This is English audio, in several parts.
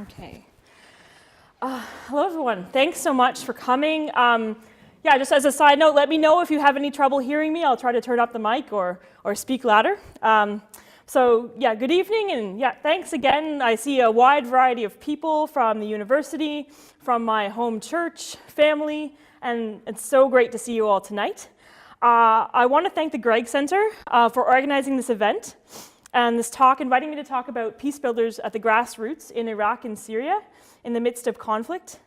Okay. Hello, everyone. Thanks so much for coming. Yeah, just as a side note, let me know if you have any trouble hearing me. I'll try to turn up the mic or speak louder. So yeah, good evening, and yeah, thanks again. I see a wide variety of people from the university, from my home church, family, and it's so great to see you all tonight. I want to thank the Gregg Center for organizing this event and this talk, inviting me to talk about Peacebuilders at the grassroots in Iraq and Syria in the midst of conflict.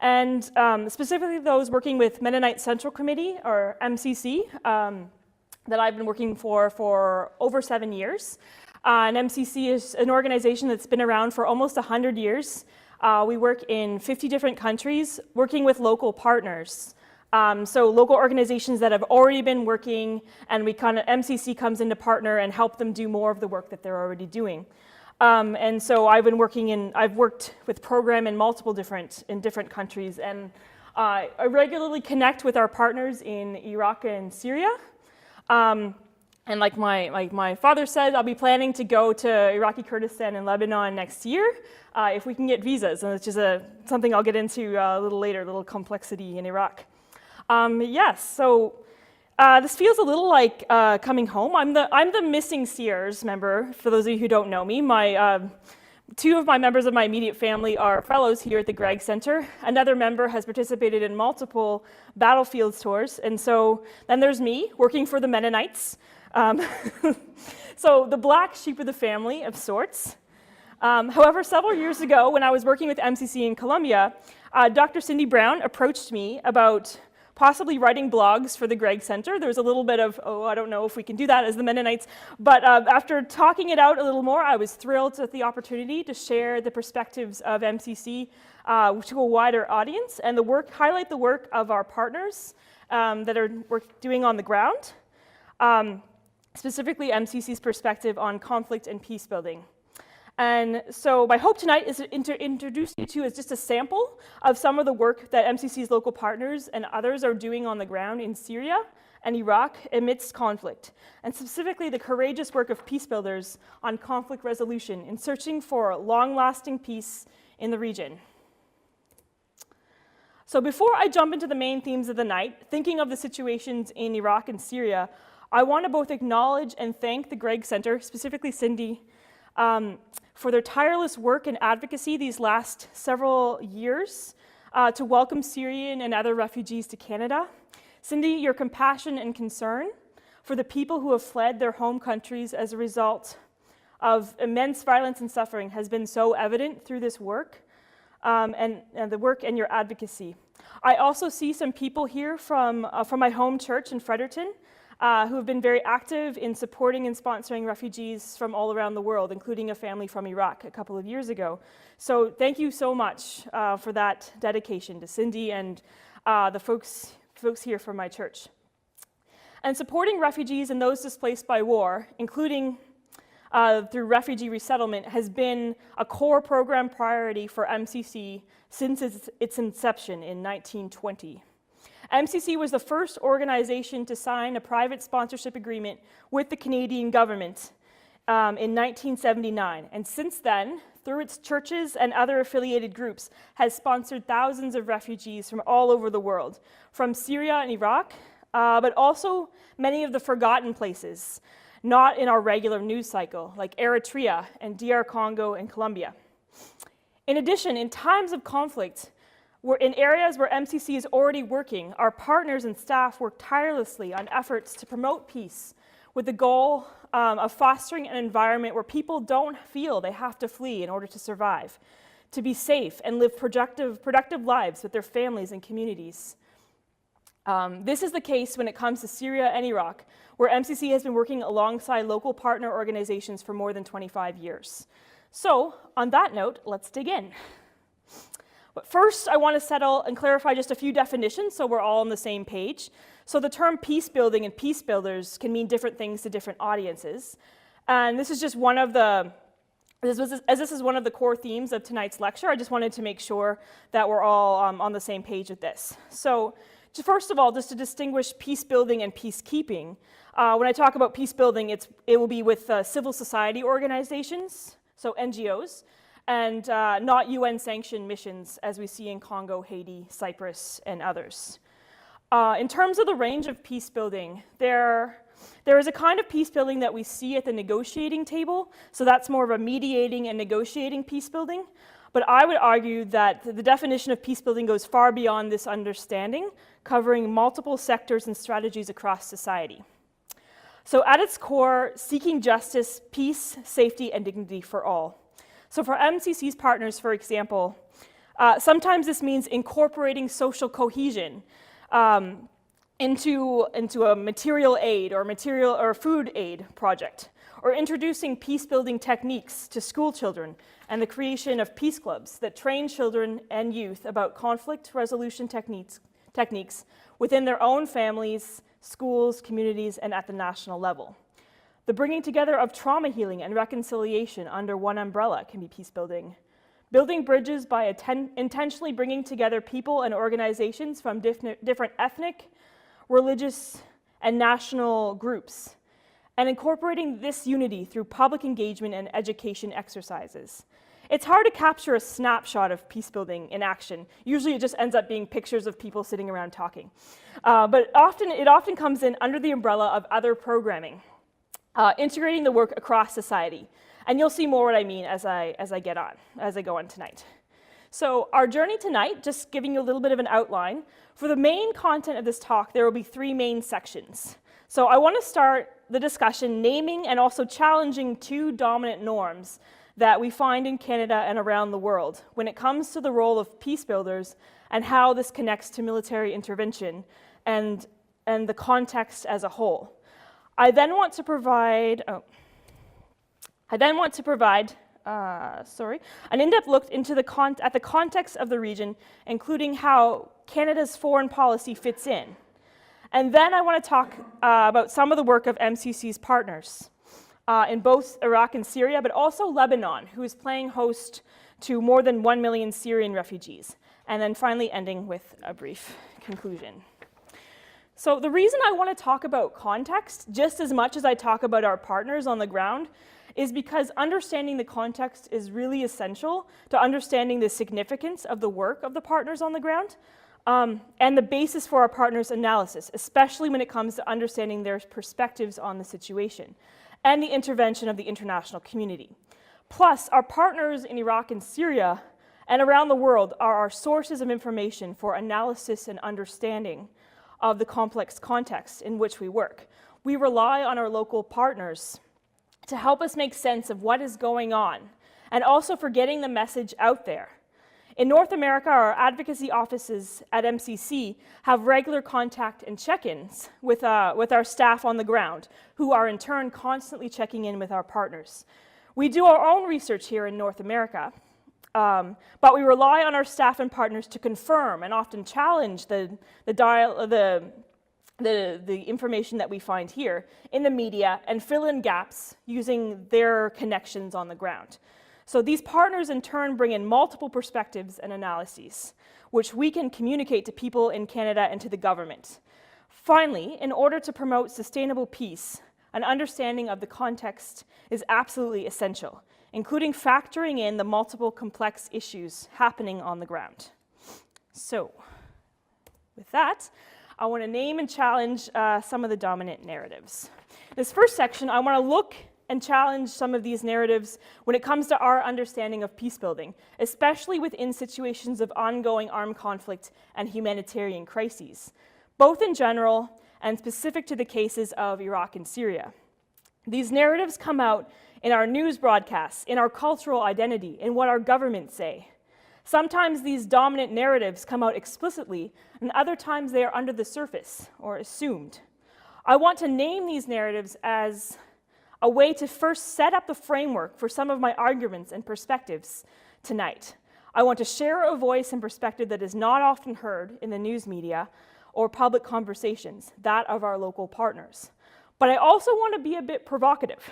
And specifically those working with Mennonite Central Committee, or MCC, that I've been working for over 7 years. And MCC is an organization that's been around for almost 100 years. We work in 50 different countries, working with local partners. So local organizations that have already been working, and MCC comes in to partner and help them do more of the work that they're already doing. And so I've worked with program in different countries, and I regularly connect with our partners in Iraq and Syria. And like my father said, I'll be planning to go to Iraqi Kurdistan and Lebanon next year if we can get visas, and it's just something I'll get into a little later, a little complexity in Iraq. Yes, so this feels a little like coming home. I'm the missing Sears member, for those of you who don't know me. Two of my members of my immediate family are fellows here at the Gregg Center. Another member has participated in multiple battlefields tours, and so then there's me, working for the Mennonites. So the black sheep of the family, of sorts. However, several years ago, when I was working with MCC in Colombia, Dr. Cindy Brown approached me about possibly writing blogs for the Gregg Center. There was a little bit of, I don't know if we can do that as the Mennonites, but after talking it out a little more, I was thrilled at the opportunity to share the perspectives of MCC to a wider audience and highlight the work of our partners that are doing on the ground, specifically MCC's perspective on conflict and peace building. And so my hope tonight is to introduce you to just a sample of some of the work that MCC's local partners and others are doing on the ground in Syria and Iraq amidst conflict, and specifically the courageous work of Peacebuilders on conflict resolution in searching for long-lasting peace in the region. So before I jump into the main themes of the night, thinking of the situations in Iraq and Syria, I want to both acknowledge and thank the Gregg Center, specifically Cindy, for their tireless work and advocacy these last several years to welcome Syrian and other refugees to Canada. Cindy, your compassion and concern for the people who have fled their home countries as a result of immense violence and suffering has been so evident through this work and the work and your advocacy. I also see some people here from my home church in Fredericton who have been very active in supporting and sponsoring refugees from all around the world, including a family from Iraq a couple of years ago. So thank you so much for that dedication to Cindy and the folks here from my church. And supporting refugees and those displaced by war, including through refugee resettlement, has been a core program priority for MCC since its inception in 1920. MCC was the first organization to sign a private sponsorship agreement with the Canadian government in 1979, and since then, through its churches and other affiliated groups, has sponsored thousands of refugees from all over the world, from Syria and Iraq, but also many of the forgotten places, not in our regular news cycle, like Eritrea and DR Congo and Colombia. In addition, in times of conflict, in areas where MCC is already working, our partners and staff work tirelessly on efforts to promote peace with the goal of fostering an environment where people don't feel they have to flee in order to survive, to be safe and live productive lives with their families and communities. This is the case when it comes to Syria and Iraq, where MCC has been working alongside local partner organizations for more than 25 years. So, on that note, let's dig in. But first, I want to settle and clarify just a few definitions so we're all on the same page. So the term peace building and peace builders can mean different things to different audiences. And this is just one of the, this is one of the core themes of tonight's lecture. I just wanted to make sure that we're all on the same page with this. So first of all, just to distinguish peace building and peacekeeping, when I talk about peace building, it will be with civil society organizations, so NGOs, and not UN-sanctioned missions as we see in Congo, Haiti, Cyprus, and others. In terms of the range of peace building, there is a kind of peace building that we see at the negotiating table, so that's more of a mediating and negotiating peace building. But I would argue that the definition of peace building goes far beyond this understanding, covering multiple sectors and strategies across society. So at its core, seeking justice, peace, safety, and dignity for all. So for MCC's partners, for example, sometimes this means incorporating social cohesion into a material aid or food aid project, or introducing peace-building techniques to school children and the creation of peace clubs that train children and youth about conflict resolution techniques within their own families, schools, communities, and at the national level. The bringing together of trauma healing and reconciliation under one umbrella can be peace building. Building bridges by intentionally bringing together people and organizations from different ethnic, religious, and national groups, and incorporating this unity through public engagement and education exercises. It's hard to capture a snapshot of peace building in action. Usually it just ends up being pictures of people sitting around talking. But it often comes in under the umbrella of other programming, integrating the work across society. And you'll see more what I mean as I go on tonight. So our journey tonight, just giving you a little bit of an outline. For the main content of this talk, there will be 3 main sections. So I want to start the discussion naming and also challenging 2 dominant norms that we find in Canada and around the world when it comes to the role of peace builders and how this connects to military intervention and the context as a whole. I then want to provide an in-depth look into the context of the region, including how Canada's foreign policy fits in. And then I want to talk about some of the work of MCC's partners in both Iraq and Syria, but also Lebanon, who is playing host to more than 1 million Syrian refugees. And then finally ending with a brief conclusion. So the reason I want to talk about context, just as much as I talk about our partners on the ground, is because understanding the context is really essential to understanding the significance of the work of the partners on the ground and the basis for our partners' analysis, especially when it comes to understanding their perspectives on the situation and the intervention of the international community. Plus, our partners in Iraq and Syria and around the world are our sources of information for analysis and understanding of the complex context in which we work. We rely on our local partners to help us make sense of what is going on, and also for getting the message out there. In North America, our advocacy offices at MCC have regular contact and check-ins with our staff on the ground, who are in turn constantly checking in with our partners. We do our own research here in North America, but we rely on our staff and partners to confirm and often challenge the information that we find here in the media and fill in gaps using their connections on the ground. So these partners in turn bring in multiple perspectives and analyses, which we can communicate to people in Canada and to the government. Finally, in order to promote sustainable peace, an understanding of the context is absolutely essential, including factoring in the multiple complex issues happening on the ground. So, with that, I want to name and challenge some of the dominant narratives. This first section, I want to look and challenge some of these narratives when it comes to our understanding of peace building, especially within situations of ongoing armed conflict and humanitarian crises, both in general and specific to the cases of Iraq and Syria. These narratives come out in our news broadcasts, in our cultural identity, in what our governments say. Sometimes these dominant narratives come out explicitly, and other times they are under the surface or assumed. I want to name these narratives as a way to first set up the framework for some of my arguments and perspectives tonight. I want to share a voice and perspective that is not often heard in the news media or public conversations, that of our local partners. But I also want to be a bit provocative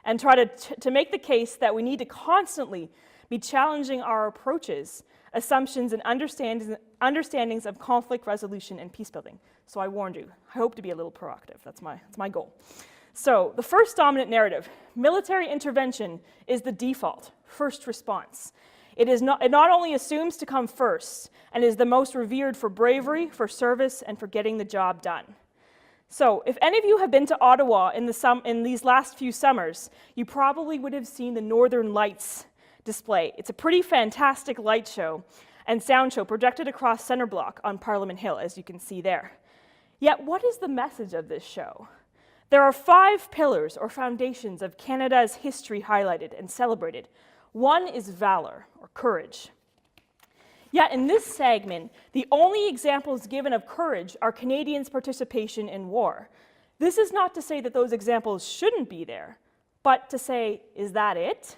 and try to make the case that we need to constantly be challenging our approaches, assumptions, and understandings of conflict resolution and peace building. So I warned you. I hope to be a little provocative. That's my goal. So the first dominant narrative, military intervention is the default, first response. It not only assumes to come first and is the most revered for bravery, for service, and for getting the job done. So if any of you have been to Ottawa in these last few summers, you probably would have seen the Northern Lights display. It's a pretty fantastic light show and sound show projected across Centre Block on Parliament Hill, as you can see there. Yet what is the message of this show? There are 5 pillars or foundations of Canada's history highlighted and celebrated. One is valor, or courage. Yet in this segment, the only examples given of courage are Canadians' participation in war. This is not to say that those examples shouldn't be there, but to say, is that it?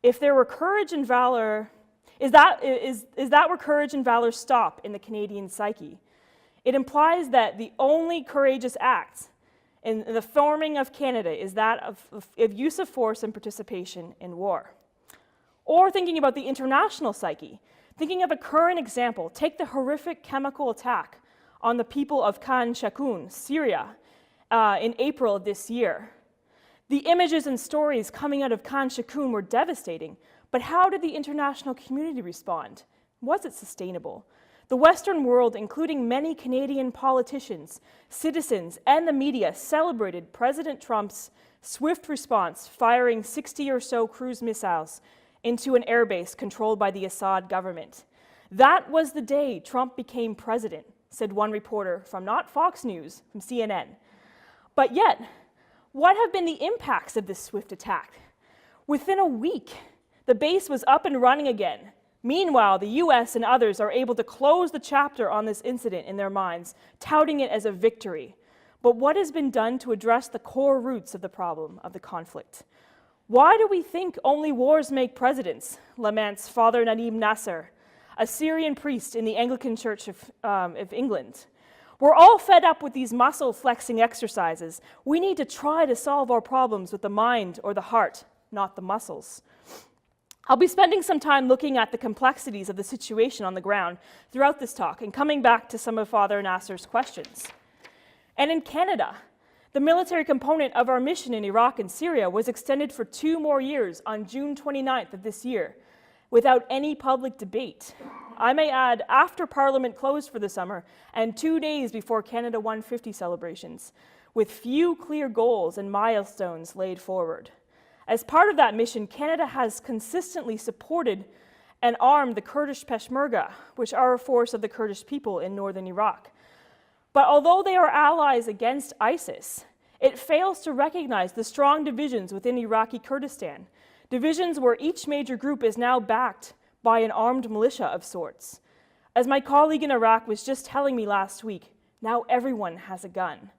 If there were courage and valor, is that where courage and valor stop in the Canadian psyche? It implies that the only courageous act in the forming of Canada is that of use of force and participation in war. Or thinking about the international psyche, thinking of a current example, take the horrific chemical attack on the people of Khan Shaykhun, Syria, in April of this year. The images and stories coming out of Khan Shaykhun were devastating, but how did the international community respond? Was it sustainable? The Western world, including many Canadian politicians, citizens, and the media, celebrated President Trump's swift response, firing 60 or so cruise missiles into an airbase controlled by the Assad government. That was the day Trump became president, said one reporter from not Fox News, from CNN. But yet, what have been the impacts of this swift attack? Within a week, the base was up and running again. Meanwhile, the US and others are able to close the chapter on this incident in their minds, touting it as a victory. But what has been done to address the core roots of the problem of the conflict? Why do we think only wars make presidents, laments Father Nadim Nasser, a Syrian priest in the Anglican Church of England? We're all fed up with these muscle-flexing exercises. We need to try to solve our problems with the mind or the heart, not the muscles. I'll be spending some time looking at the complexities of the situation on the ground throughout this talk and coming back to some of Father Nasser's questions. And in Canada, the military component of our mission in Iraq and Syria was extended for 2 more years on June 29th of this year, without any public debate. I may add, after Parliament closed for the summer and 2 days before Canada 150 celebrations, with few clear goals and milestones laid forward. As part of that mission, Canada has consistently supported and armed the Kurdish Peshmerga, which are a force of the Kurdish people in northern Iraq. But although they are allies against ISIS, it fails to recognize the strong divisions within Iraqi Kurdistan, divisions where each major group is now backed by an armed militia of sorts. As my colleague in Iraq was just telling me last week, now everyone has a gun.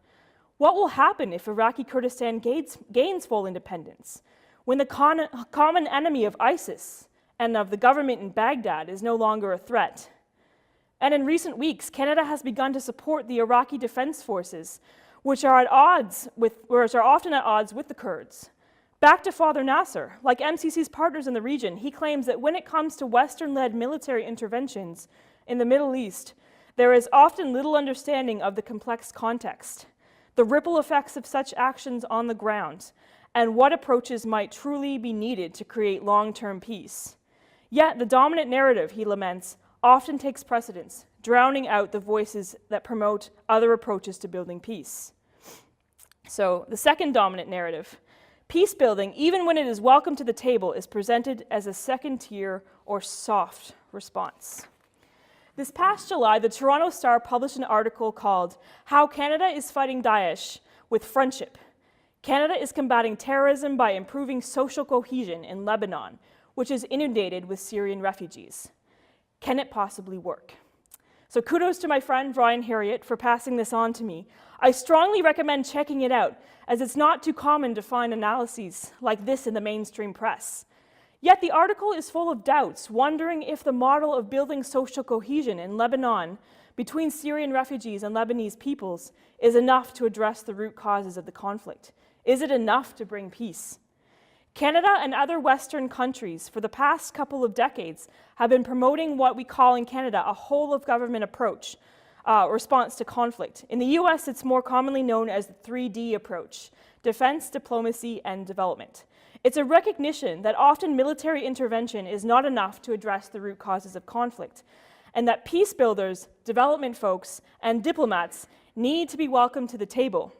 What will happen if Iraqi Kurdistan gains full independence, when the common enemy of ISIS and of the government in Baghdad is no longer a threat? And in recent weeks, Canada has begun to support the Iraqi Defense Forces, which are often at odds with the Kurds. Back to Father Nasser, like MCC's partners in the region, he claims that when it comes to Western-led military interventions in the Middle East, there is often little understanding of the complex context, the ripple effects of such actions on the ground, and what approaches might truly be needed to create long-term peace. Yet the dominant narrative, he laments, often takes precedence, drowning out the voices that promote other approaches to building peace. So the second dominant narrative, peace building, even when it is welcome to the table, is presented as a second-tier or soft response. This past July, the Toronto Star published an article called "How Canada is Fighting Daesh with Friendship. Canada is combating terrorism by improving social cohesion in Lebanon, which is inundated with Syrian refugees. Can it possibly work?" So kudos to my friend Brian Harriott for passing this on to me. I strongly recommend checking it out, as it's not too common to find analyses like this in the mainstream press. Yet the article is full of doubts, wondering if the model of building social cohesion in Lebanon between Syrian refugees and Lebanese peoples is enough to address the root causes of the conflict. Is it enough to bring peace? Canada and other Western countries for the past couple of decades have been promoting what we call in Canada a whole-of-government approach, response to conflict. In the US, it's more commonly known as the 3D approach: defense, diplomacy, and development. It's a recognition that often military intervention is not enough to address the root causes of conflict, and that peace builders, development folks, and diplomats need to be welcomed to the table.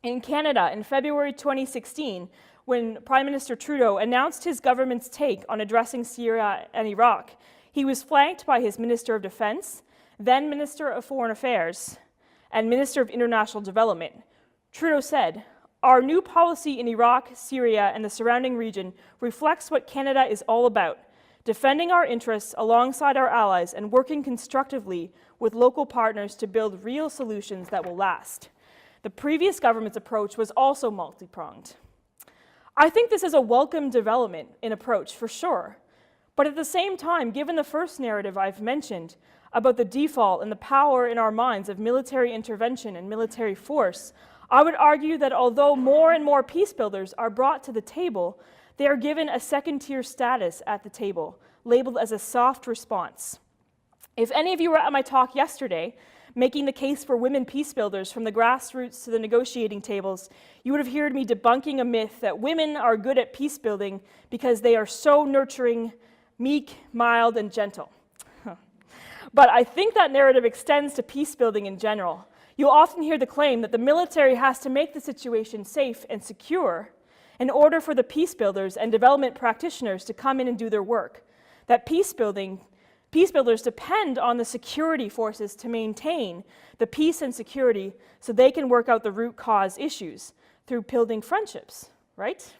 In Canada, in February 2016, when Prime Minister Trudeau announced his government's take on addressing Syria and Iraq, he was flanked by his Minister of Defense, then Minister of Foreign Affairs, and Minister of International Development. Trudeau said, "Our new policy in Iraq, Syria, and the surrounding region reflects what Canada is all about, defending our interests alongside our allies and working constructively with local partners to build real solutions that will last." The previous government's approach was also multi-pronged. I think this is a welcome development in approach, for sure. But at the same time, given the first narrative I've mentioned about the default and the power in our minds of military intervention and military force, I would argue that although more and more peace builders are brought to the table, they are given a second-tier status at the table, labeled as a soft response. If any of you were at my talk yesterday, making the case for women peace builders from the grassroots to the negotiating tables, you would have heard me debunking a myth that women are good at peace building because they are so nurturing, meek, mild, and gentle. But I think that narrative extends to peace building in general. You'll often hear the claim that the military has to make the situation safe and secure in order for the peace builders and development practitioners to come in and do their work. That peace builders depend on the security forces to maintain the peace and security so they can work out the root cause issues through building friendships, right?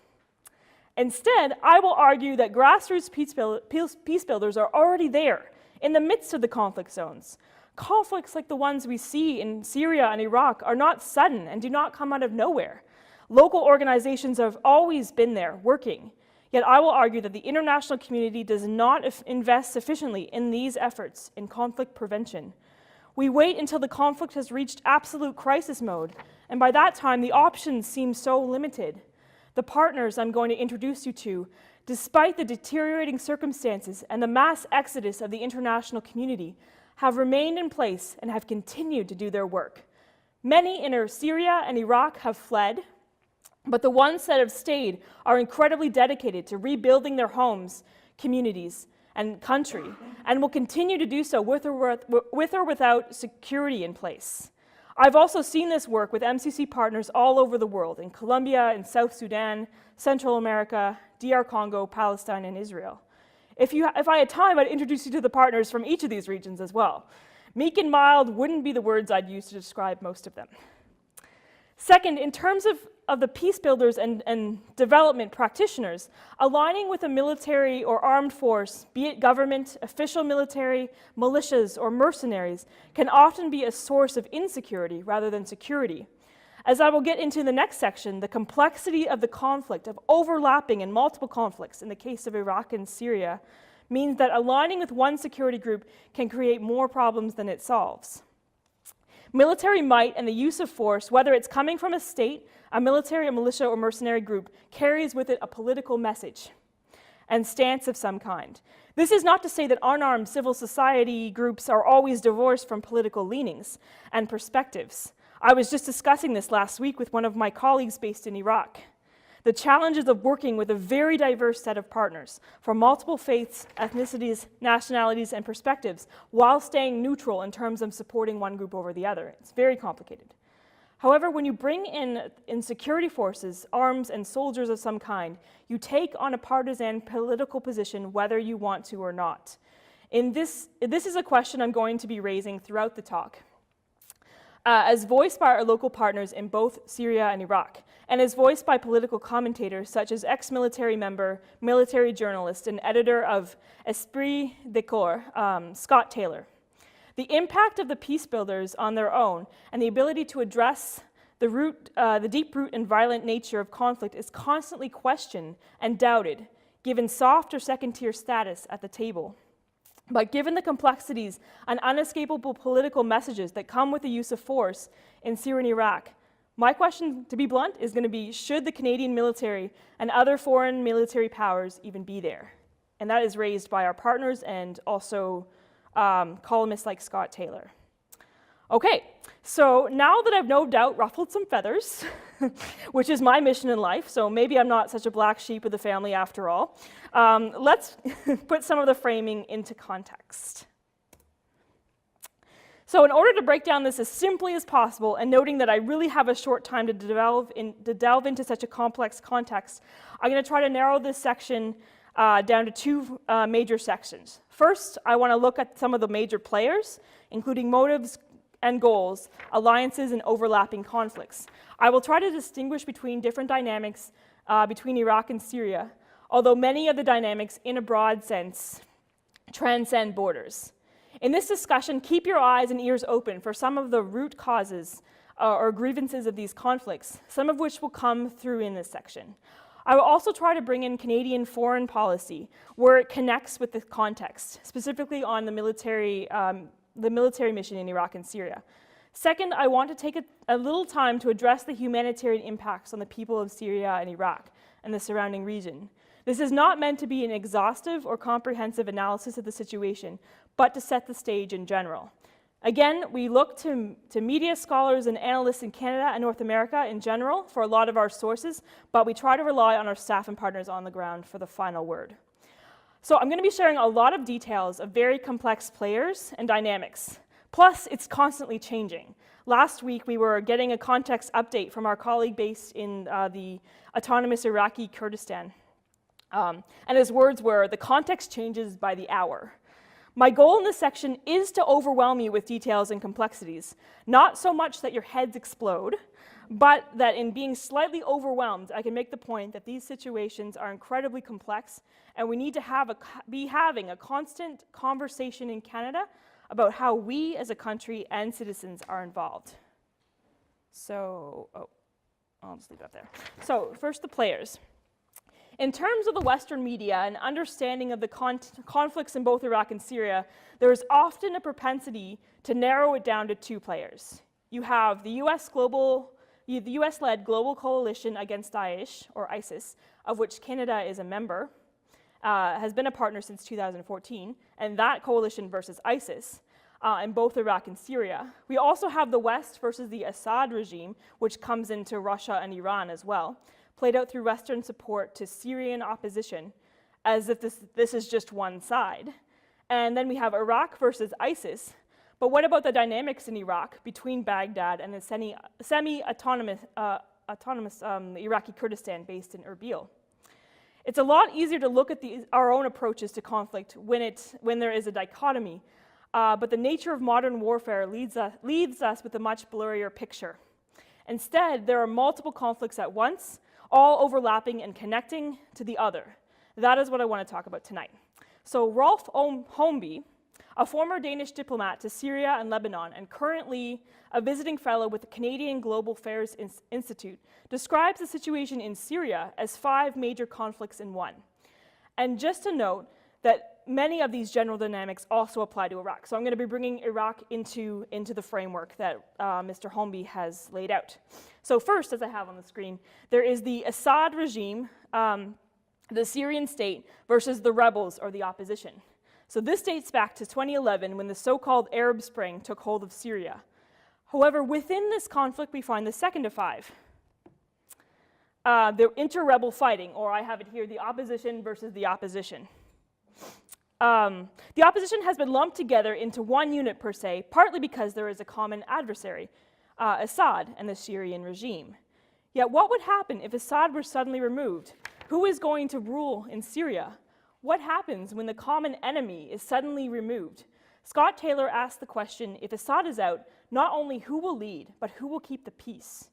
Instead, I will argue that grassroots peace builders are already there in the midst of the conflict zones. Conflicts like the ones we see in Syria and Iraq are not sudden and do not come out of nowhere. Local organizations have always been there working. Yet I will argue that the international community does not invest sufficiently in these efforts in conflict prevention. We wait until the conflict has reached absolute crisis mode, and by that time the options seem so limited. The partners I'm going to introduce you to, despite the deteriorating circumstances and the mass exodus of the international community, have remained in place and have continued to do their work. Many in Syria and Iraq have fled, but the ones that have stayed are incredibly dedicated to rebuilding their homes, communities, and country, and will continue to do so with or without security in place. I've also seen this work with MCC partners all over the world, in Colombia, in South Sudan, Central America, DR Congo, Palestine, and Israel. If I had time, I'd introduce you to the partners from each of these regions as well. Meek and mild wouldn't be the words I'd use to describe most of them. Second, in terms of the peace builders and development practitioners, aligning with a military or armed force, be it government, official military, militias, or mercenaries, can often be a source of insecurity rather than security. As I will get into in the next section, the complexity of the conflict, of overlapping and multiple conflicts in the case of Iraq and Syria, means that aligning with one security group can create more problems than it solves. Military might and the use of force, whether it's coming from a state, a military, a militia, or mercenary group, carries with it a political message and stance of some kind. This is not to say that unarmed civil society groups are always divorced from political leanings and perspectives. I was just discussing this last week with one of my colleagues based in Iraq. The challenges of working with a very diverse set of partners from multiple faiths, ethnicities, nationalities, and perspectives while staying neutral in terms of supporting one group over the other. It's very complicated. However, when you bring in security forces, arms, and soldiers of some kind, you take on a partisan political position whether you want to or not. This is a question I'm going to be raising throughout the talk. As voiced by our local partners in both Syria and Iraq, and as voiced by political commentators such as ex-military member, military journalist, and editor of Esprit de Corps, Scott Taylor. The impact of the peace builders on their own and the ability to address the deep root and violent nature of conflict is constantly questioned and doubted, given soft or second-tier status at the table. But given the complexities and unescapable political messages that come with the use of force in Syria and Iraq, my question, to be blunt, is going to be, should the Canadian military and other foreign military powers even be there? And that is raised by our partners and also columnists like Scott Taylor. Okay, so now that I've no doubt ruffled some feathers, which is my mission in life, so maybe I'm not such a black sheep of the family after all, let's put some of the framing into context. So in order to break down this as simply as possible, and noting that I really have a short time to delve into such a complex context, I'm going to try to narrow this section down to two major sections. First, I want to look at some of the major players, including motives and goals, alliances, and overlapping conflicts. I will try to distinguish between different dynamics between Iraq and Syria, although many of the dynamics, in a broad sense, transcend borders. In this discussion, keep your eyes and ears open for some of the root causes or grievances of these conflicts, some of which will come through in this section. I will also try to bring in Canadian foreign policy, where it connects with the context, specifically on the military mission in Iraq and Syria. Second, I want to take a little time to address the humanitarian impacts on the people of Syria and Iraq and the surrounding region. This is not meant to be an exhaustive or comprehensive analysis of the situation, but to set the stage in general. Again, we look to media scholars and analysts in Canada and North America in general for a lot of our sources, but we try to rely on our staff and partners on the ground for the final word. So I'm going to be sharing a lot of details of very complex players and dynamics. Plus, it's constantly changing. Last week, we were getting a context update from our colleague based in the autonomous Iraqi Kurdistan. And his words were, "The context changes by the hour." My goal in this section is to overwhelm you with details and complexities, not so much that your heads explode, but that in being slightly overwhelmed, I can make the point that these situations are incredibly complex, and we need to be having a constant conversation in Canada about how we as a country and citizens are involved. So, I'll just leave that there. So, first the players. In terms of the Western media and understanding of the conflicts in both Iraq and Syria, there is often a propensity to narrow it down to two players. You have the US-led global coalition against Daesh, or ISIS, of which Canada is a member, has been a partner since 2014, and that coalition versus ISIS in both Iraq and Syria. We also have the West versus the Assad regime, which comes into Russia and Iran as well, played out through Western support to Syrian opposition, as if this is just one side. And then we have Iraq versus ISIS, but what about the dynamics in Iraq between Baghdad and the semi-autonomous Iraqi Kurdistan based in Erbil? It's a lot easier to look at our own approaches to conflict when there is a dichotomy, but the nature of modern warfare leaves us with a much blurrier picture. Instead, there are multiple conflicts at once, all overlapping and connecting to the other. That is what I want to talk about tonight. So Rolf Holmby, a former Danish diplomat to Syria and Lebanon and currently a visiting fellow with the Canadian Global Affairs Institute, describes the situation in Syria as 5 major conflicts in one. And just to note that many of these general dynamics also apply to Iraq. So I'm going to be bringing Iraq into the framework that Mr. Holmby has laid out. So first, as I have on the screen, there is the Assad regime, the Syrian state, versus the rebels or the opposition. So this dates back to 2011 when the so-called Arab Spring took hold of Syria. However, within this conflict, we find the second of 5. The inter-rebel fighting, or I have it here, the opposition versus the opposition. The opposition has been lumped together into one unit per se, partly because there is a common adversary, Assad and the Syrian regime. Yet what would happen if Assad were suddenly removed? Who is going to rule in Syria? What happens when the common enemy is suddenly removed? Scott Taylor asked the question, if Assad is out, not only who will lead, but who will keep the peace?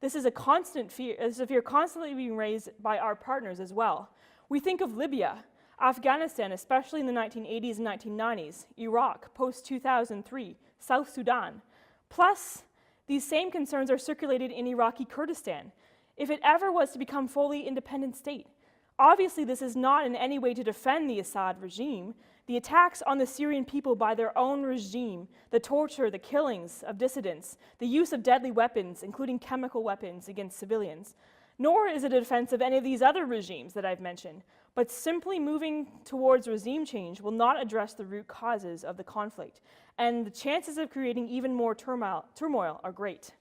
This is a constant fear, as a fear constantly being raised by our partners as well. We think of Libya, Afghanistan, especially in the 1980s and 1990s, Iraq, post-2003, South Sudan. Plus, these same concerns are circulated in Iraqi Kurdistan, if it ever was to become fully independent state. Obviously, this is not in any way to defend the Assad regime. The attacks on the Syrian people by their own regime, the torture, the killings of dissidents, the use of deadly weapons, including chemical weapons against civilians, Nor is it a defense of any of these other regimes that I've mentioned, but simply moving towards regime change will not address the root causes of the conflict, and the chances of creating even more turmoil are great.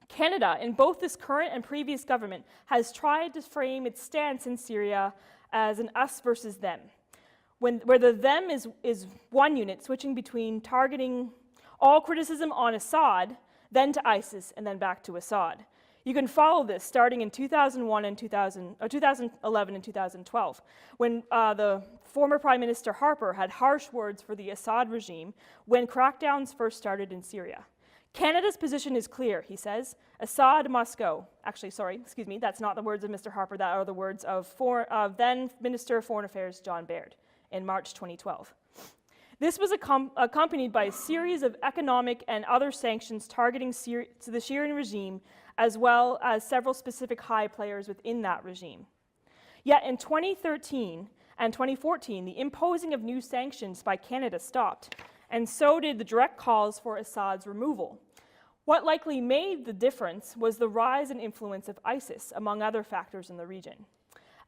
Canada, in both this current and previous government, has tried to frame its stance in Syria as an us versus them, where the them is one unit, switching between targeting all criticism on Assad, then to ISIS, and then back to Assad. You can follow this starting in 2011 and 2012, when the former Prime Minister Harper had harsh words for the Assad regime when crackdowns first started in Syria. Canada's position is clear, he says. Assad must go. Actually, sorry, excuse me, that's not the words of Mr. Harper, that are the words of then Minister of Foreign Affairs John Baird in March 2012. This was accompanied by a series of economic and other sanctions targeting the Syrian regime, as well as several specific high players within that regime. Yet in 2013 and 2014, the imposing of new sanctions by Canada stopped, and so did the direct calls for Assad's removal. What likely made the difference was the rise in influence of ISIS, among other factors in the region.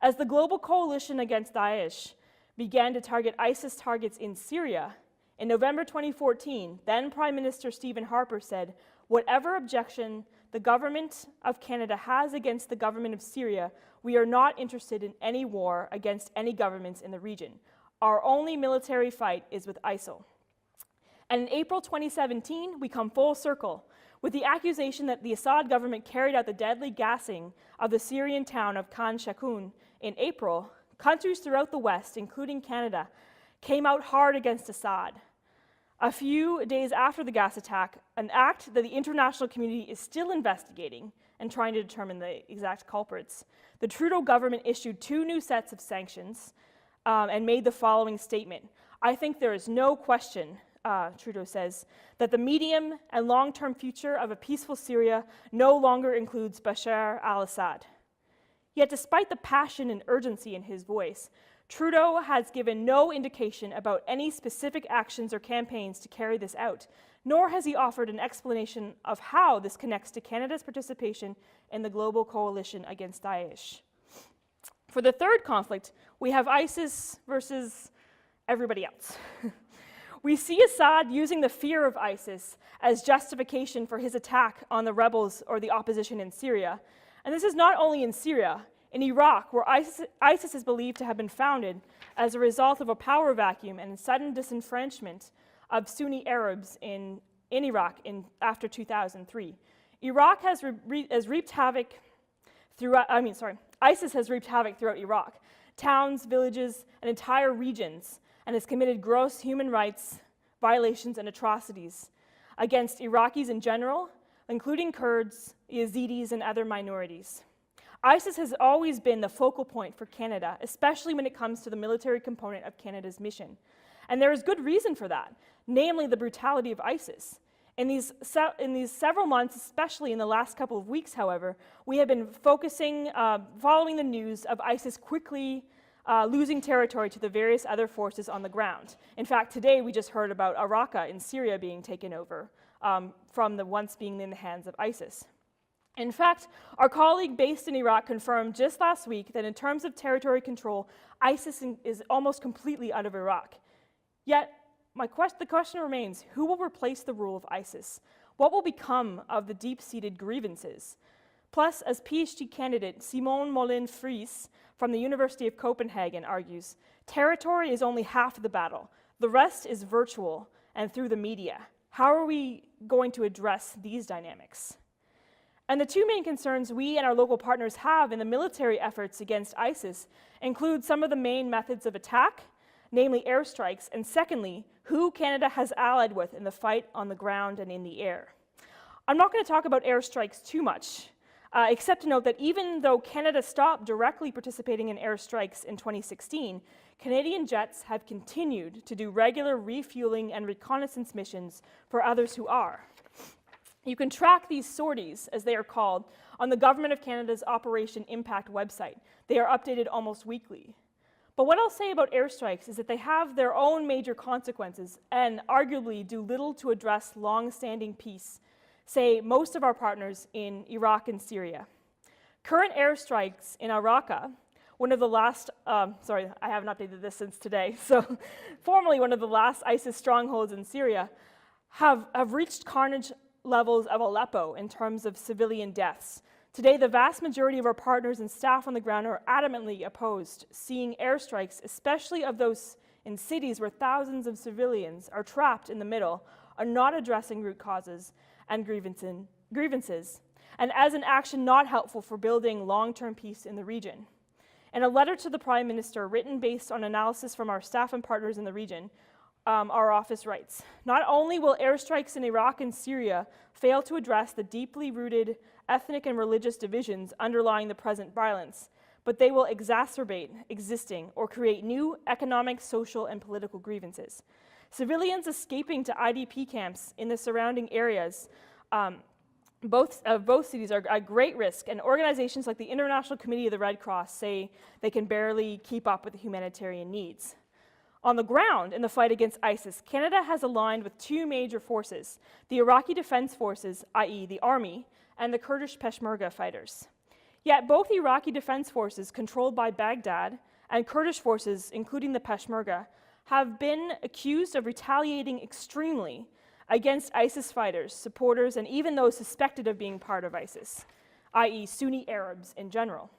As the global coalition against Daesh began to target ISIS targets in Syria, in November 2014, then Prime Minister Stephen Harper said, "Whatever objection the government of Canada has against the government of Syria, we are not interested in any war against any governments in the region. Our only military fight is with ISIL." And in April 2017, we come full circle with the accusation that the Assad government carried out the deadly gassing of the Syrian town of Khan Shaykhun in April. Countries throughout the West, including Canada, came out hard against Assad. A few days after the gas attack, an act that the international community is still investigating and trying to determine the exact culprits, the Trudeau government issued 2 new sets of sanctions and made the following statement. "I think there is no question," Trudeau says, "that the medium and long-term future of a peaceful Syria no longer includes Bashar al-Assad." Yet despite the passion and urgency in his voice, Trudeau has given no indication about any specific actions or campaigns to carry this out, nor has he offered an explanation of how this connects to Canada's participation in the global coalition against Daesh. For the third conflict, we have ISIS versus everybody else. We see Assad using the fear of ISIS as justification for his attack on the rebels or the opposition in Syria. And this is not only in Syria, in Iraq, where ISIS is believed to have been founded as a result of a power vacuum and sudden disenfranchisement of Sunni Arabs in Iraq after 2003. ISIS has wreaked havoc throughout Iraq, towns, villages, and entire regions, and has committed gross human rights violations and atrocities against Iraqis in general, including Kurds, Yazidis, and other minorities. ISIS has always been the focal point for Canada, especially when it comes to the military component of Canada's mission. And there is good reason for that, namely the brutality of ISIS. In these several months, especially in the last couple of weeks, however, we have been following the news of ISIS quickly losing territory to the various other forces on the ground. In fact, today we just heard about Iraq in Syria being taken over from the once being in the hands of ISIS. In fact, our colleague based in Iraq confirmed just last week that in terms of territory control, ISIS is almost completely out of Iraq. Yet, the question remains, who will replace the rule of ISIS? What will become of the deep-seated grievances? Plus, as PhD candidate Simone Molin-Fries from the University of Copenhagen argues, territory is only half the battle. The rest is virtual and through the media. How are we going to address these dynamics? And the 2 main concerns we and our local partners have in the military efforts against ISIS include some of the main methods of attack, namely airstrikes, and secondly, who Canada has allied with in the fight on the ground and in the air. I'm not going to talk about airstrikes too much, except to note that even though Canada stopped directly participating in airstrikes in 2016, Canadian jets have continued to do regular refueling and reconnaissance missions for others who are. You can track these sorties, as they are called, on the Government of Canada's Operation Impact website. They are updated almost weekly. But what I'll say about airstrikes is that they have their own major consequences and arguably do little to address long-standing peace, say most of our partners in Iraq and Syria. Current airstrikes in Raqqa, one of the last, sorry, I haven't updated this since today, so formerly one of the last ISIS strongholds in Syria, have reached carnage levels of Aleppo in terms of civilian deaths. Today, the vast majority of our partners and staff on the ground are adamantly opposed, seeing airstrikes, especially of those in cities where thousands of civilians are trapped in the middle, are not addressing root causes and grievances, and as an action not helpful for building long-term peace in the region. In a letter to the Prime Minister, written based on analysis from our staff and partners in the region, our office writes, not only will airstrikes in Iraq and Syria fail to address the deeply rooted ethnic and religious divisions underlying the present violence, but they will exacerbate existing or create new economic, social, and political grievances. Civilians escaping to IDP camps in the surrounding areas both cities are at great risk, and organizations like the International Committee of the Red Cross say they can barely keep up with the humanitarian needs. On the ground, in the fight against ISIS, Canada has aligned with two major forces, the Iraqi Defense Forces, i.e. the Army, and the Kurdish Peshmerga fighters. Yet both Iraqi Defense Forces, controlled by Baghdad, and Kurdish forces, including the Peshmerga, have been accused of retaliating extremely against ISIS fighters, supporters, and even those suspected of being part of ISIS, i.e. Sunni Arabs in general.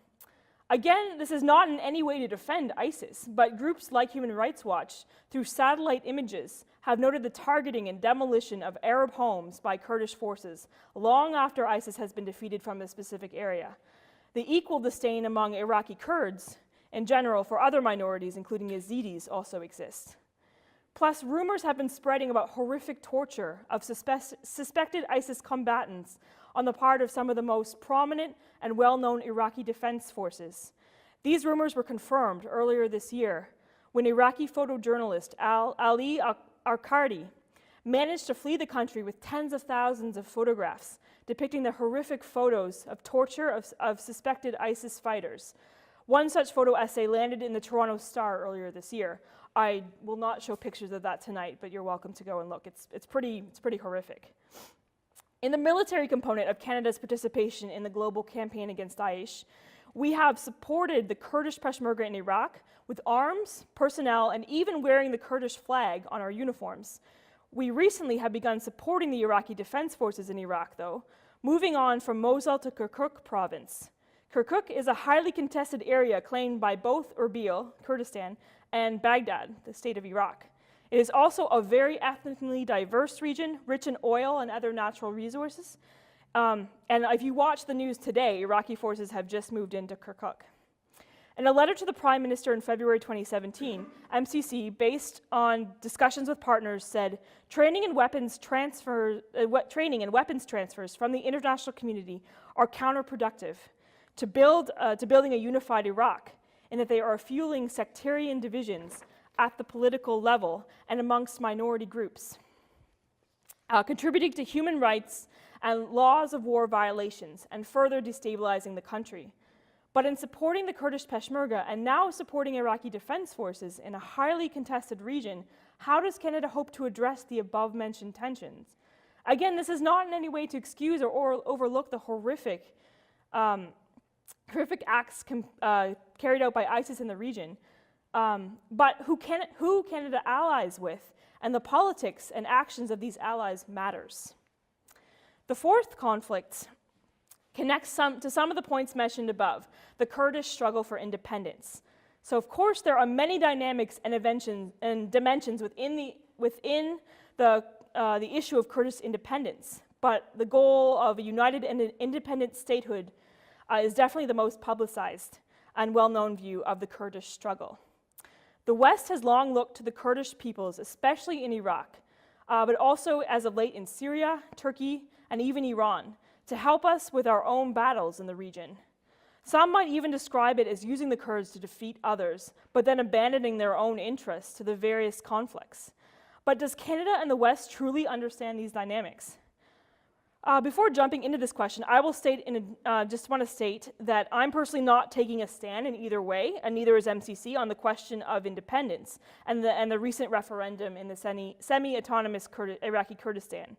Again, this is not in any way to defend ISIS, but groups like Human Rights Watch, through satellite images, have noted the targeting and demolition of Arab homes by Kurdish forces long after ISIS has been defeated from a specific area. The equal disdain among Iraqi Kurds in general for other minorities, including Yazidis, also exists. Plus, rumors have been spreading about horrific torture of suspected ISIS combatants on the part of some of the most prominent and well-known Iraqi defense forces. These rumors were confirmed earlier this year when Iraqi photojournalist Ali Arkardi managed to flee the country with tens of thousands of photographs depicting the horrific photos of torture of suspected ISIS fighters. One such photo essay landed in the Toronto Star earlier this year. I will not show pictures of that tonight, but you're welcome to go and look. It's pretty horrific. In the military component of Canada's participation in the global campaign against Daesh, we have supported the Kurdish Peshmerga in Iraq with arms, personnel, and even wearing the Kurdish flag on our uniforms. We recently have begun supporting the Iraqi Defense Forces in Iraq, though, moving on from Mosul to Kirkuk province. Kirkuk is a highly contested area claimed by both Erbil, Kurdistan, and Baghdad, the state of Iraq. It is also a very ethnically diverse region, rich in oil and other natural resources. And if you watch the news today, Iraqi forces have just moved into Kirkuk. In a letter to the Prime Minister in February 2017, MCC, based on discussions with partners, said training and weapons transfers from the international community are counterproductive to building a unified Iraq, in that they are fueling sectarian divisions at the political level and amongst minority groups, contributing to human rights and laws of war violations, and further destabilizing the country. But in supporting the Kurdish Peshmerga and now supporting Iraqi Defense Forces in a highly contested region, how does Canada hope to address the above-mentioned tensions? Again, this is not in any way to excuse or overlook the horrific acts carried out by ISIS in the region, but who Canada allies with, and the politics and actions of these allies matters. The fourth conflict connects to some of the points mentioned above, the Kurdish struggle for independence. So of course there are many dynamics and dimensions within the issue of Kurdish independence, but the goal of a united and independent statehood is definitely the most publicized and well-known view of the Kurdish struggle. The West has long looked to the Kurdish peoples, especially in Iraq, but also as of late in Syria, Turkey, and even Iran, to help us with our own battles in the region. Some might even describe it as using the Kurds to defeat others, but then abandoning their own interests to the various conflicts. But does Canada and the West truly understand these dynamics? Before jumping into this question, I will just want to state that I'm personally not taking a stand in either way, and neither is MCC, on the question of independence and the recent referendum in the semi-autonomous Iraqi Kurdistan.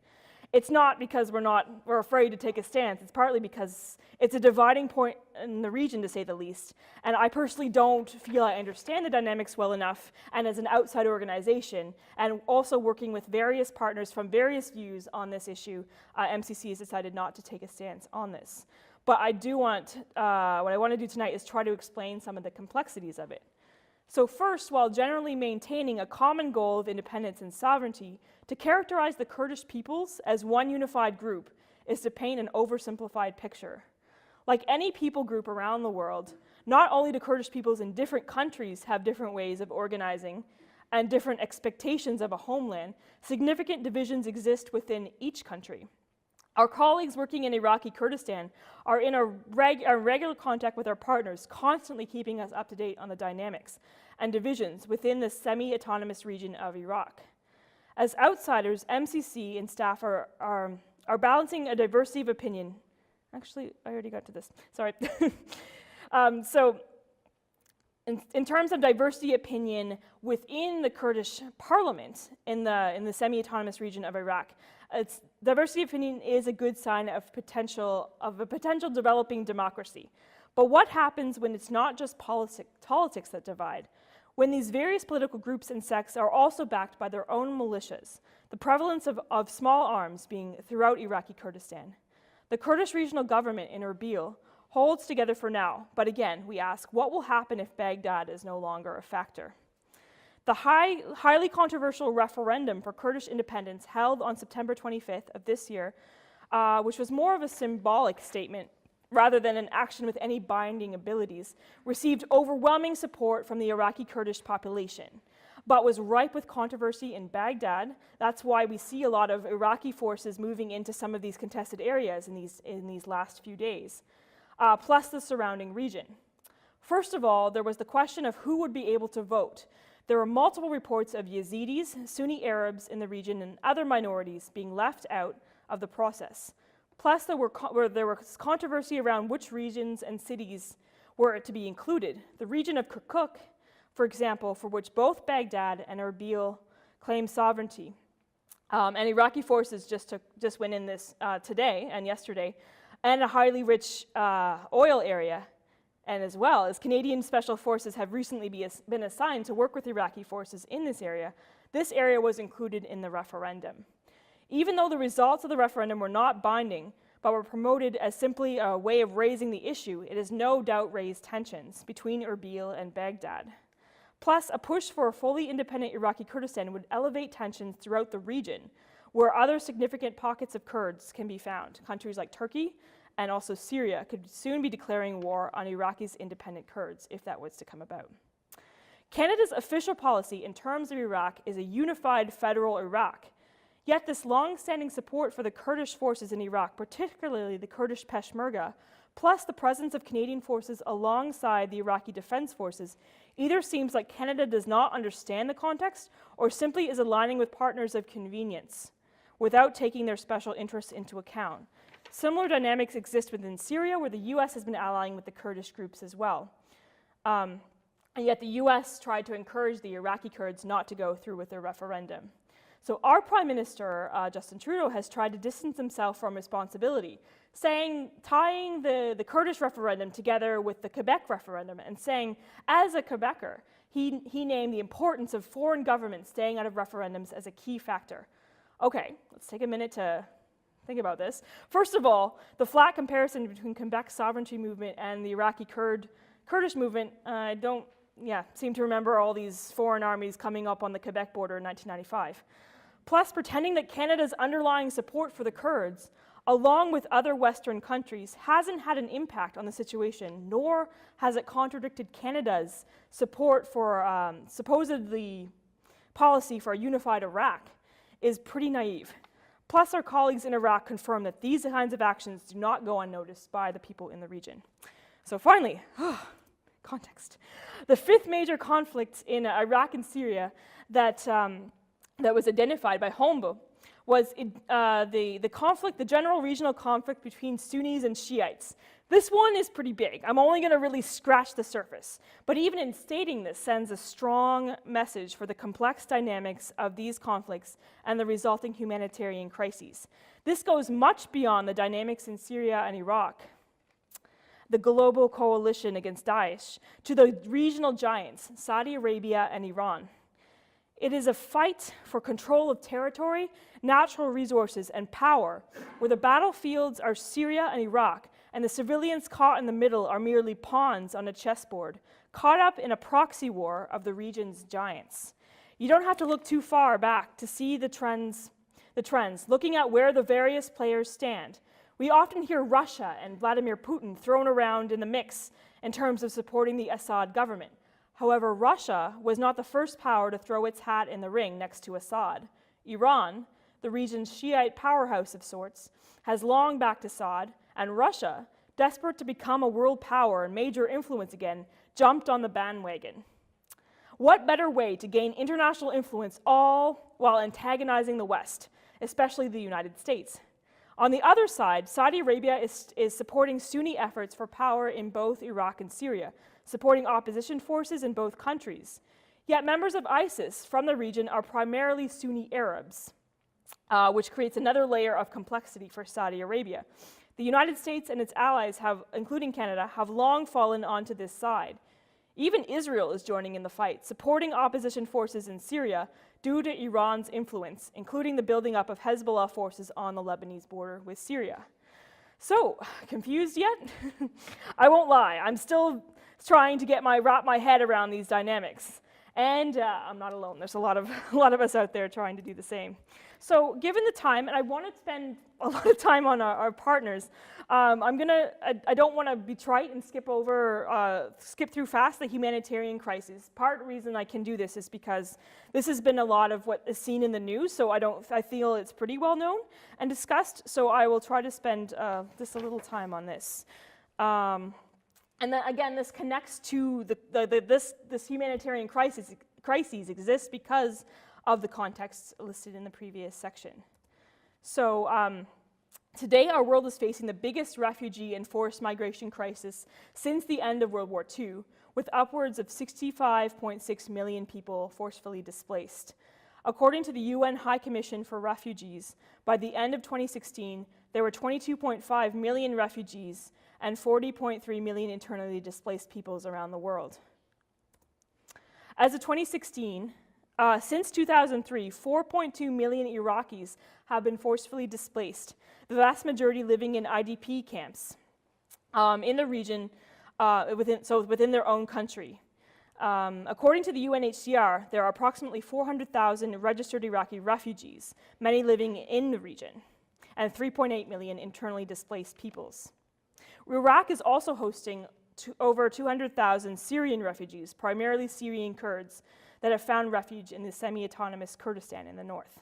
It's not because we're afraid to take a stance. It's partly because it's a dividing point in the region, to say the least. And I personally don't feel I understand the dynamics well enough, and as an outside organization, and also working with various partners from various views on this issue, MCC has decided not to take a stance on this. But I do want, what I want to do tonight is try to explain some of the complexities of it. So first, while generally maintaining a common goal of independence and sovereignty, to characterize the Kurdish peoples as one unified group is to paint an oversimplified picture. Like any people group around the world, not only do Kurdish peoples in different countries have different ways of organizing and different expectations of a homeland, significant divisions exist within each country. Our colleagues working in Iraqi Kurdistan are in a regular contact with our partners, constantly keeping us up to date on the dynamics and divisions within the semi-autonomous region of Iraq. As outsiders, MCC and staff are balancing a diversity of opinion. Actually, I already got to this, sorry. In terms of diversity opinion within the Kurdish parliament in the semi-autonomous region of Iraq, diversity opinion is a good sign of a potential developing democracy. But what happens when it's not just politics that divide? When these various political groups and sects are also backed by their own militias, the prevalence of small arms being throughout Iraqi Kurdistan. The Kurdish regional government in Erbil holds together for now, but again, we ask, what will happen if Baghdad is no longer a factor? The highly controversial referendum for Kurdish independence held on September 25th of this year, which was more of a symbolic statement rather than an action with any binding abilities, received overwhelming support from the Iraqi Kurdish population, but was ripe with controversy in Baghdad. That's why we see a lot of Iraqi forces moving into some of these contested areas in these last few days, plus the surrounding region. First of all, there was the question of who would be able to vote. There were multiple reports of Yazidis, Sunni Arabs in the region, and other minorities being left out of the process. Plus, there was controversy around which regions and cities were to be included. The region of Kirkuk, for example, for which both Baghdad and Erbil claim sovereignty. And Iraqi forces just went in this today and yesterday, and a highly rich oil area. And as well as Canadian Special Forces have recently been assigned to work with Iraqi forces in this area was included in the referendum. Even though the results of the referendum were not binding, but were promoted as simply a way of raising the issue, it has no doubt raised tensions between Erbil and Baghdad. Plus, a push for a fully independent Iraqi Kurdistan would elevate tensions throughout the region, where other significant pockets of Kurds can be found. Countries like Turkey and also Syria could soon be declaring war on Iraqis' independent Kurds if that was to come about. Canada's official policy in terms of Iraq is a unified federal Iraq. Yet this long-standing support for the Kurdish forces in Iraq, particularly the Kurdish Peshmerga, plus the presence of Canadian forces alongside the Iraqi Defense Forces, either seems like Canada does not understand the context or simply is aligning with partners of convenience without taking their special interests into account. Similar dynamics exist within Syria, where the US has been allying with the Kurdish groups as well. And yet the US tried to encourage the Iraqi Kurds not to go through with their referendum. So our Prime Minister, Justin Trudeau, has tried to distance himself from responsibility, tying the Kurdish referendum together with the Quebec referendum and saying, as a Quebecer, he named the importance of foreign governments staying out of referendums as a key factor. Okay, let's take a minute to think about this. First of all, the flat comparison between Quebec's sovereignty movement and the Iraqi Kurdish movement, I don't seem to remember all these foreign armies coming up on the Quebec border in 1995. Plus, pretending that Canada's underlying support for the Kurds, along with other Western countries, hasn't had an impact on the situation, nor has it contradicted Canada's support for supposedly policy for a unified Iraq, is pretty naive. Plus, our colleagues in Iraq confirm that these kinds of actions do not go unnoticed by the people in the region. So finally, context. The fifth major conflict in Iraq and Syria that was identified by Hombo was the general regional conflict between Sunnis and Shiites, This one is pretty big. I'm only going to really scratch the surface. But even in stating this sends a strong message for the complex dynamics of these conflicts and the resulting humanitarian crises. This goes much beyond the dynamics in Syria and Iraq, the global coalition against Daesh, to the regional giants, Saudi Arabia and Iran. It is a fight for control of territory, natural resources, and power, where the battlefields are Syria and Iraq, and the civilians caught in the middle are merely pawns on a chessboard, caught up in a proxy war of the region's giants. You don't have to look too far back to see the trends, looking at where the various players stand. We often hear Russia and Vladimir Putin thrown around in the mix in terms of supporting the Assad government. However, Russia was not the first power to throw its hat in the ring next to Assad. Iran, the region's Shiite powerhouse of sorts, has long backed Assad, and Russia, desperate to become a world power and major influence again, jumped on the bandwagon. What better way to gain international influence all while antagonizing the West, especially the United States? On the other side, Saudi Arabia is supporting Sunni efforts for power in both Iraq and Syria, supporting opposition forces in both countries. Yet members of ISIS from the region are primarily Sunni Arabs, which creates another layer of complexity for Saudi Arabia. The United States and its allies, including Canada, have long fallen onto this side. Even Israel is joining in the fight, supporting opposition forces in Syria due to Iran's influence, including the building up of Hezbollah forces on the Lebanese border with Syria. So, confused yet? I won't lie, I'm still trying to wrap my head around these dynamics. And I'm not alone. There's a lot of us out there trying to do the same. So, given the time, and I want to spend a lot of time on our partners, I don't want to be trite and skip through fast the humanitarian crisis. Part of the reason I can do this is because this has been a lot of what is seen in the news, so I feel it's pretty well known and discussed. So I will try to spend just a little time on this. And then again, this connects to this humanitarian crises exists because of the context listed in the previous section. So today our world is facing the biggest refugee and forced migration crisis since the end of World War II, with upwards of 65.6 million people forcefully displaced. According to the UN High Commission for Refugees, by the end of 2016, there were 22.5 million refugees and 40.3 million internally displaced peoples around the world. As of 2016, since 2003, 4.2 million Iraqis have been forcefully displaced, the vast majority living in IDP camps in the region, within their own country. According to the UNHCR, there are approximately 400,000 registered Iraqi refugees, many living in the region, and 3.8 million internally displaced peoples. Iraq is also hosting over 200,000 Syrian refugees, primarily Syrian Kurds, that have found refuge in the semi-autonomous Kurdistan in the north.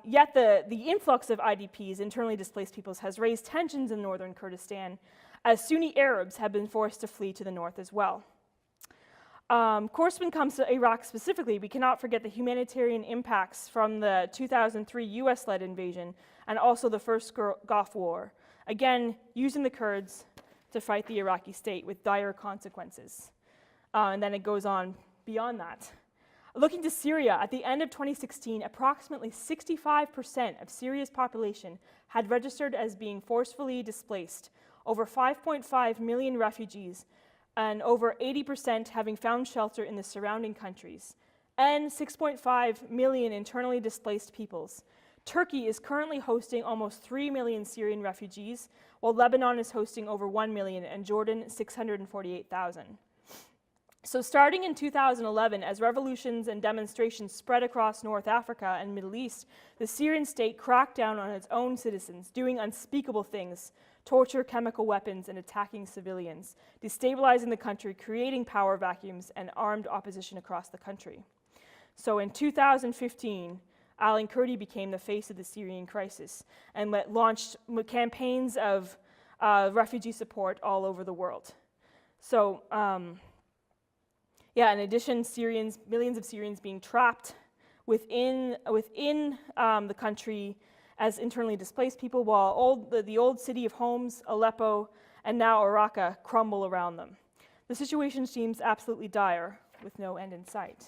Yet the influx of IDPs, internally displaced peoples, has raised tensions in northern Kurdistan, as Sunni Arabs have been forced to flee to the north as well. Of course, when it comes to Iraq specifically, we cannot forget the humanitarian impacts from the 2003 US-led invasion and also the first Gulf War, again, using the Kurds to fight the Iraqi state with dire consequences. And then it goes on beyond that. Looking to Syria, at the end of 2016, approximately 65% of Syria's population had registered as being forcefully displaced, over 5.5 million refugees, and over 80% having found shelter in the surrounding countries, and 6.5 million internally displaced peoples. Turkey is currently hosting almost 3 million Syrian refugees, while Lebanon is hosting over 1 million, and Jordan 648,000. So starting in 2011, as revolutions and demonstrations spread across North Africa and Middle East, the Syrian state cracked down on its own citizens, doing unspeakable things, torture, chemical weapons, and attacking civilians, destabilizing the country, creating power vacuums, and armed opposition across the country. So in 2015, Alan Kurdi became the face of the Syrian crisis and launched campaigns of refugee support all over the world. So, in addition, millions of Syrians being trapped within the country as internally displaced people, while the old city of Homs, Aleppo, and now Raqqa crumble around them. The situation seems absolutely dire, with no end in sight.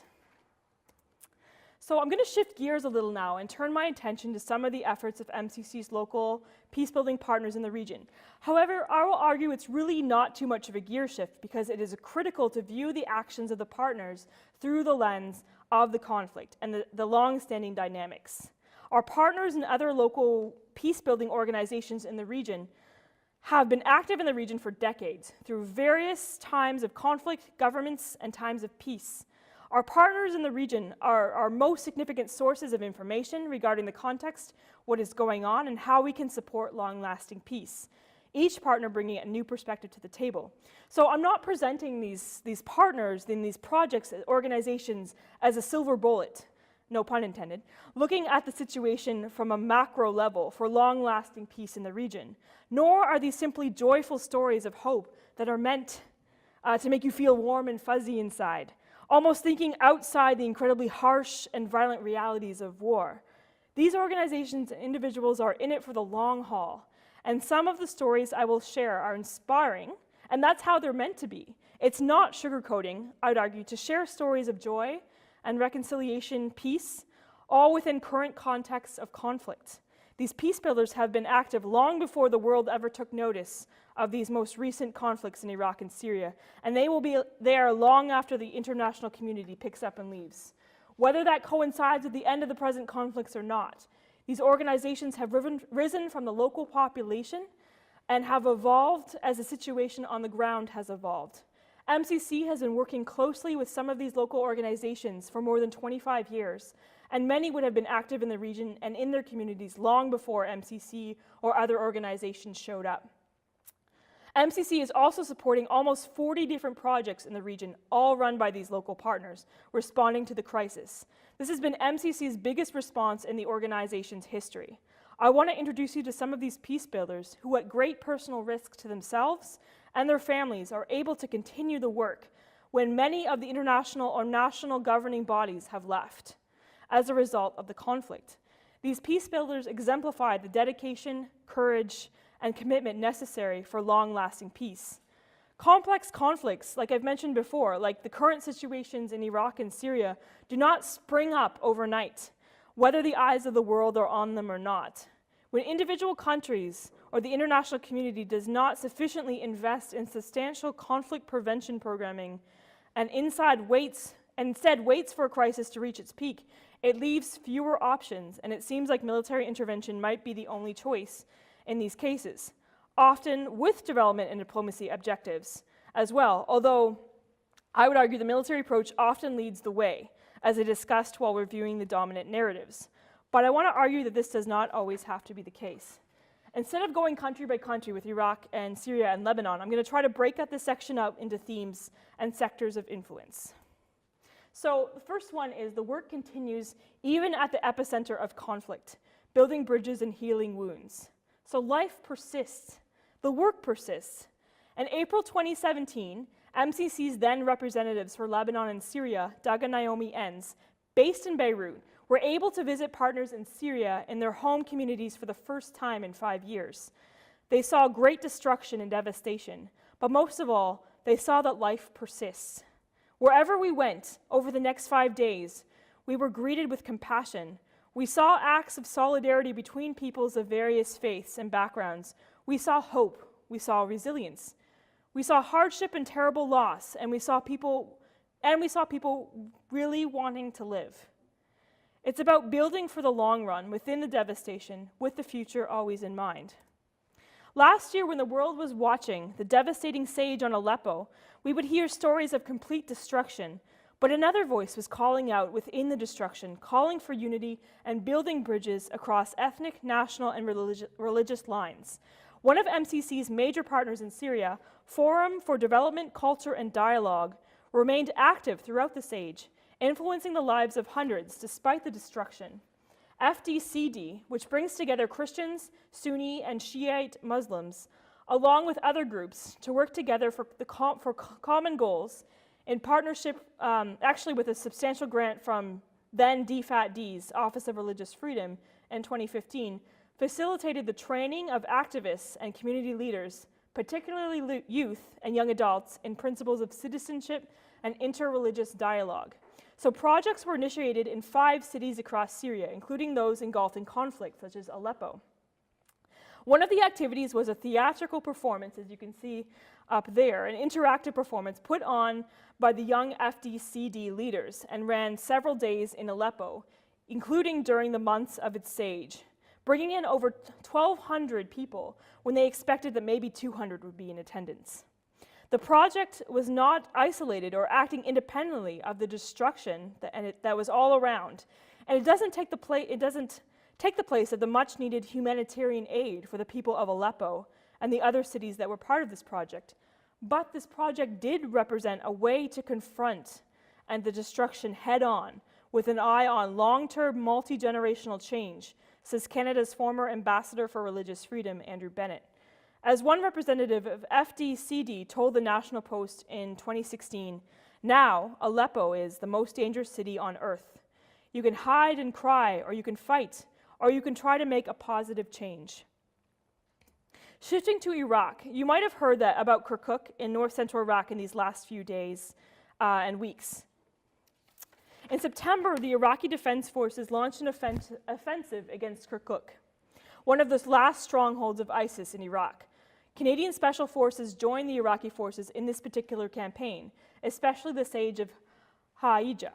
So I'm going to shift gears a little now and turn my attention to some of the efforts of MCC's local peacebuilding partners in the region. However, I will argue it's really not too much of a gear shift because it is critical to view the actions of the partners through the lens of the conflict and the long-standing dynamics. Our partners and other local peacebuilding organizations in the region have been active in the region for decades through various times of conflict, governments, and times of peace. Our partners in the region are our most significant sources of information regarding the context, what is going on, and how we can support long-lasting peace. Each partner bringing a new perspective to the table. So I'm not presenting these partners in these projects, organizations, as a silver bullet, no pun intended, looking at the situation from a macro level for long-lasting peace in the region. Nor are these simply joyful stories of hope that are meant to make you feel warm and fuzzy inside, almost thinking outside the incredibly harsh and violent realities of war. These organizations and individuals are in it for the long haul, and some of the stories I will share are inspiring, and that's how they're meant to be. It's not sugarcoating, I'd argue, to share stories of joy and reconciliation, peace, all within current contexts of conflict. These peacebuilders have been active long before the world ever took notice of these most recent conflicts in Iraq and Syria, and they will be there long after the international community picks up and leaves. Whether that coincides with the end of the present conflicts or not, these organizations have risen from the local population and have evolved as the situation on the ground has evolved. MCC has been working closely with some of these local organizations for more than 25 years, and many would have been active in the region and in their communities long before MCC or other organizations showed up. MCC is also supporting almost 40 different projects in the region, all run by these local partners, responding to the crisis. This has been MCC's biggest response in the organization's history. I want to introduce you to some of these peacebuilders who, at great personal risk to themselves and their families, are able to continue the work when many of the international or national governing bodies have left as a result of the conflict. These peacebuilders exemplify the dedication, courage, and commitment necessary for long-lasting peace. Complex conflicts, like I've mentioned before, like the current situations in Iraq and Syria, do not spring up overnight, whether the eyes of the world are on them or not. When individual countries or the international community does not sufficiently invest in substantial conflict prevention programming and instead waits for a crisis to reach its peak, it leaves fewer options, and it seems like military intervention might be the only choice in these cases, often with development and diplomacy objectives as well, although I would argue the military approach often leads the way, as I discussed while reviewing the dominant narratives. But I want to argue that this does not always have to be the case. Instead of going country by country with Iraq and Syria and Lebanon, I'm going to try to break up this section up into themes and sectors of influence. So the first one is the work continues even at the epicenter of conflict, building bridges and healing wounds. So life persists, the work persists. In April 2017, MCC's then representatives for Lebanon and Syria, Doug and Naomi Enns, based in Beirut, were able to visit partners in Syria in their home communities for the first time in 5 years. They saw great destruction and devastation, but most of all, they saw that life persists. Wherever we went over the next 5 days, we were greeted with compassion. We saw acts of solidarity between peoples of various faiths and backgrounds. We saw hope. We saw resilience. We saw hardship and terrible loss, and we saw people really wanting to live. It's about building for the long run within the devastation, with the future always in mind. Last year, when the world was watching the devastating siege on Aleppo, we would hear stories of complete destruction, but another voice was calling out within the destruction, calling for unity and building bridges across ethnic, national, and religious lines. One of MCC's major partners in Syria, Forum for Development, Culture, and Dialogue, remained active throughout the siege, influencing the lives of hundreds despite the destruction. FDCD, which brings together Christians, Sunni, and Shiite Muslims, along with other groups, to work together for common goals, in partnership, actually with a substantial grant from then DFATD's Office of Religious Freedom in 2015, facilitated the training of activists and community leaders particularly youth and young adults, in principles of citizenship and interreligious dialogue. So projects were initiated in 5 cities across Syria, including those engulfed in conflict, such as Aleppo. One of the activities was a theatrical performance, as you can see up there, an interactive performance put on by the young FDCD leaders and ran several days in Aleppo, including during the months of its siege, bringing in over 1,200 people when they expected that maybe 200 would be in attendance. The project was not isolated or acting independently of the destruction that was all around, and it doesn't take the place of the much-needed humanitarian aid for the people of Aleppo and the other cities that were part of this project. But this project did represent a way to confront the destruction head-on, with an eye on long-term, multi-generational change, says Canada's former Ambassador for Religious Freedom, Andrew Bennett. As one representative of FDCD told the National Post in 2016, now Aleppo is the most dangerous city on earth. You can hide and cry, or you can fight, or you can try to make a positive change. Shifting to Iraq, you might have heard that about Kirkuk in north-central Iraq in these last few days and weeks. In September, the Iraqi Defense Forces launched an offensive against Kirkuk, one of the last strongholds of ISIS in Iraq. Canadian Special Forces joined the Iraqi forces in this particular campaign, especially the siege of Ha'ija.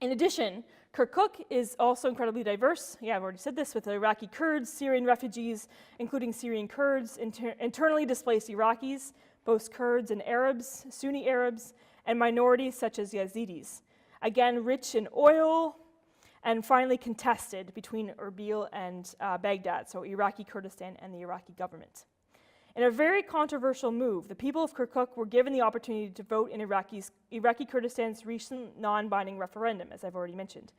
In addition, Kirkuk is also incredibly diverse. Yeah, I've already said this, with Iraqi Kurds, Syrian refugees, including Syrian Kurds, internally displaced Iraqis, both Kurds and Arabs, Sunni Arabs, and minorities such as Yazidis. Again, rich in oil, and finally contested between Erbil and Baghdad, so Iraqi Kurdistan and the Iraqi government. In a very controversial move, the people of Kirkuk were given the opportunity to vote in Iraqi Kurdistan's recent non-binding referendum, as I've already mentioned.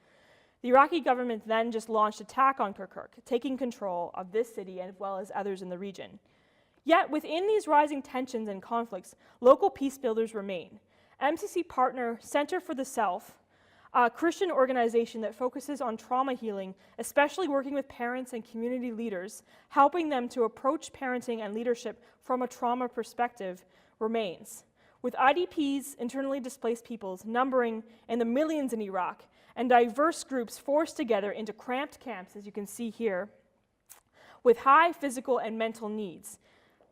The Iraqi government then just launched an attack on Kirkuk, taking control of this city as well as others in the region. Yet, within these rising tensions and conflicts, local peacebuilders remain. MCC partner Center for the Self, a Christian organization that focuses on trauma healing, especially working with parents and community leaders, helping them to approach parenting and leadership from a trauma perspective, remains. With IDPs, internally displaced peoples, numbering in the millions in Iraq, and diverse groups forced together into cramped camps, as you can see here, with high physical and mental needs,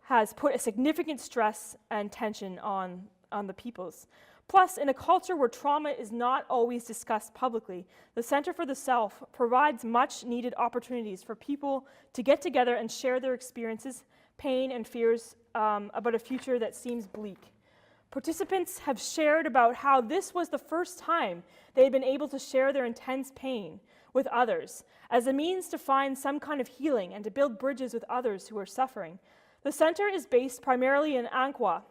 has put a significant stress and tension on the peoples. Plus, in a culture where trauma is not always discussed publicly, the Center for the Self provides much-needed opportunities for people to get together and share their experiences, pain, and fears about a future that seems bleak. Participants have shared about how this was the first time they had been able to share their intense pain with others as a means to find some kind of healing and to build bridges with others who are suffering. The center is based primarily in Ankwa,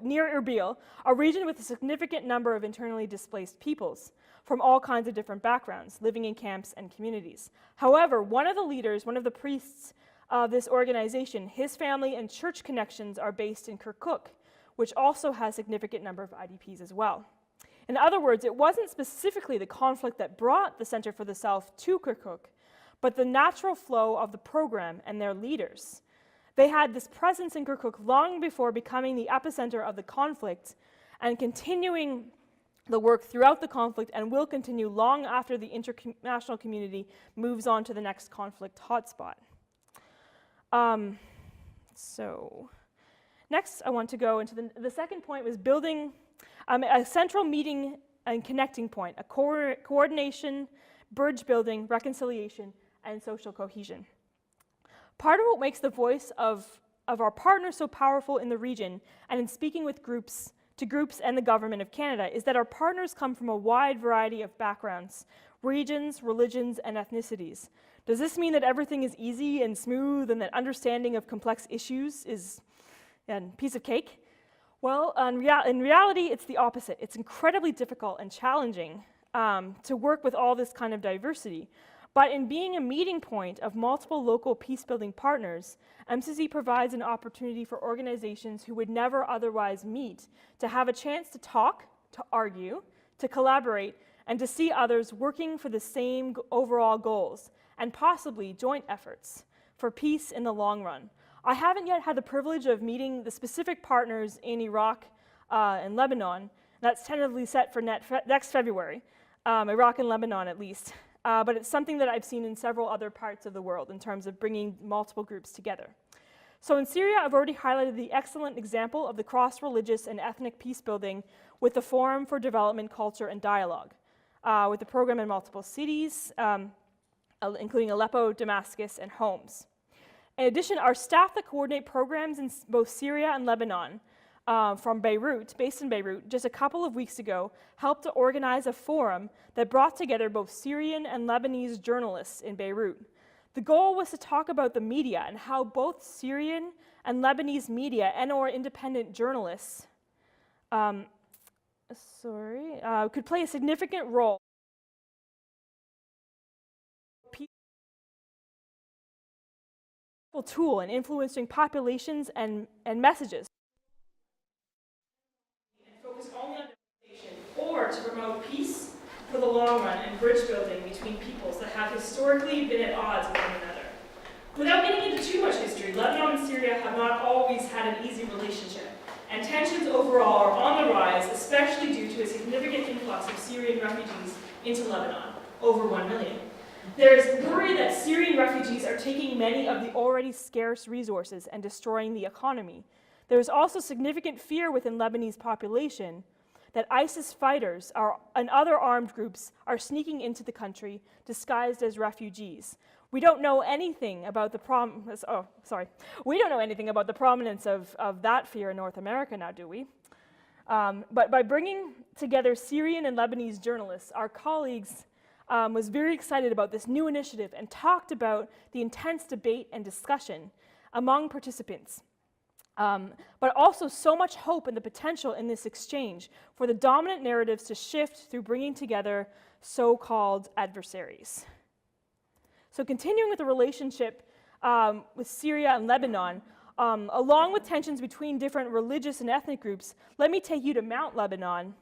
near Erbil, a region with a significant number of internally displaced peoples from all kinds of different backgrounds, living in camps and communities. However, one of the leaders, one of the priests of this organization, his family and church connections are based in Kirkuk, which also has a significant number of IDPs as well. In other words, it wasn't specifically the conflict that brought the Center for the Self to Kirkuk, but the natural flow of the program and their leaders. They had this presence in Kirkuk long before becoming the epicenter of the conflict and continuing the work throughout the conflict, and will continue long after the international community moves on to the next conflict hotspot. So next I want to go into the second point was building a central meeting and connecting point, a coordination, bridge building, reconciliation, and social cohesion. Part of what makes the voice of our partners so powerful in the region and in speaking with groups and the government of Canada is that our partners come from a wide variety of backgrounds, regions, religions, and ethnicities. Does this mean that everything is easy and smooth and that understanding of complex issues is a piece of cake? Well, in reality, it's the opposite. It's incredibly difficult and challenging to work with all this kind of diversity. But in being a meeting point of multiple local peace-building partners, MCC provides an opportunity for organizations who would never otherwise meet to have a chance to talk, to argue, to collaborate, and to see others working for the same overall goals, and possibly joint efforts for peace in the long run. I haven't yet had the privilege of meeting the specific partners in Iraq and Lebanon. That's tentatively set for next February, Iraq and Lebanon at least. But it's something that I've seen in several other parts of the world in terms of bringing multiple groups together. So in Syria, I've already highlighted the excellent example of the cross-religious and ethnic peace building with the Forum for Development, Culture, and Dialogue, with the program in multiple cities, including Aleppo, Damascus, and Homs. In addition, our staff that coordinate programs in both Syria and Lebanon from Beirut, based in Beirut, just a couple of weeks ago, helped to organize a forum that brought together both Syrian and Lebanese journalists in Beirut. The goal was to talk about the media and how both Syrian and Lebanese media and/or independent journalists could play a significant role tool in influencing populations and messages. And focus only on devastation, or to promote peace for the long run and bridge building between peoples that have historically been at odds with one another. Without getting into too much history, Lebanon and Syria have not always had an easy relationship, and tensions overall are on the rise, especially due to a significant influx of Syrian refugees into Lebanon, over 1 million. There is worry that Syrian refugees are taking many of the already scarce resources and destroying the economy. There is also significant fear within Lebanese population that ISIS fighters and other armed groups are sneaking into the country disguised as refugees. We don't know anything about the We don't know anything about the prominence of that fear in North America now, do we? But by bringing together Syrian and Lebanese journalists, our colleagues was very excited about this new initiative and talked about the intense debate and discussion among participants. But also so much hope in the potential in this exchange for the dominant narratives to shift through bringing together so-called adversaries. So continuing with the relationship with Syria and Lebanon, along with tensions between different religious and ethnic groups, let me take you to Mount Lebanon,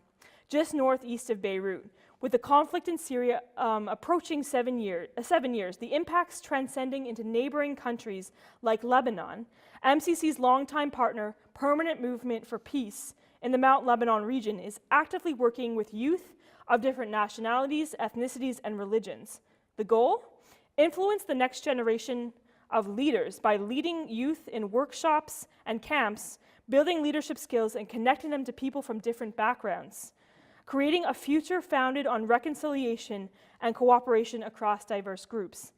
just northeast of Beirut. With the conflict in Syria approaching 7 years, the impacts transcending into neighboring countries like Lebanon, MCC's longtime partner, Permanent Movement for Peace in the Mount Lebanon region, is actively working with youth of different nationalities, ethnicities, and religions. The goal? Influence the next generation of leaders by leading youth in workshops and camps, building leadership skills, and connecting them to people from different backgrounds, creating a future founded on reconciliation and cooperation across diverse groups.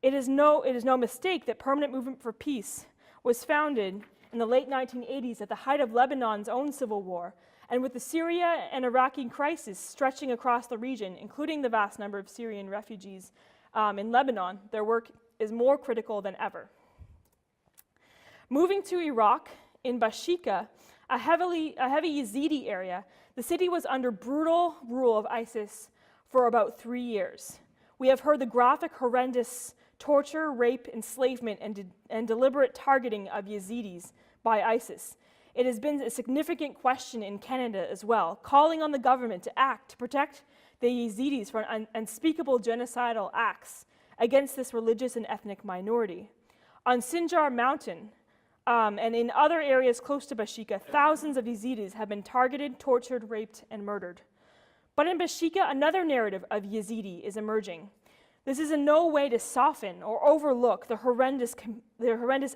It is no mistake that Permanent Movement for Peace was founded in the late 1980s at the height of Lebanon's own civil war, and with the Syria and Iraqi crisis stretching across the region, including the vast number of Syrian refugees in Lebanon, their work is more critical than ever. Moving to Iraq, in Bekah, a heavy Yazidi area, the city was under brutal rule of ISIS for about 3 years. We have heard the graphic, horrendous torture, rape, enslavement, and deliberate targeting of Yazidis by ISIS. It has been a significant question in Canada as well, calling on the government to act to protect the Yazidis from unspeakable genocidal acts against this religious and ethnic minority. On Sinjar Mountain, and in other areas close to Bekah, thousands of Yazidis have been targeted, tortured, raped, and murdered. But in Bekah, another narrative of Yazidi is emerging. This is in no way to soften or overlook the horrendous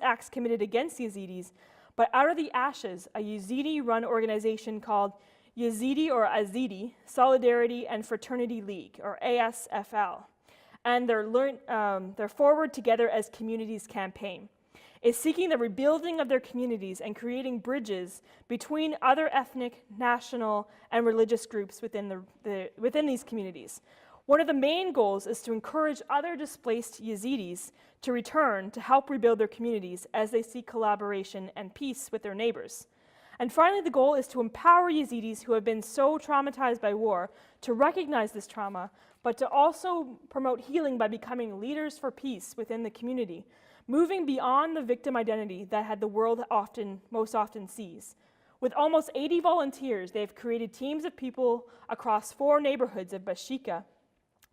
acts committed against Yazidis, but out of the ashes, a Yazidi-run organization called Yazidi or Azidi Solidarity and Fraternity League, or ASFL, and their Forward Together as Communities campaign is seeking the rebuilding of their communities and creating bridges between other ethnic, national, and religious groups within these communities. One of the main goals is to encourage other displaced Yazidis to return to help rebuild their communities as they seek collaboration and peace with their neighbors. And finally, the goal is to empower Yazidis who have been so traumatized by war to recognize this trauma, but to also promote healing by becoming leaders for peace within the community, moving beyond the victim identity that the world most often sees. With almost 80 volunteers, they have created teams of people across 4 neighborhoods of Bekah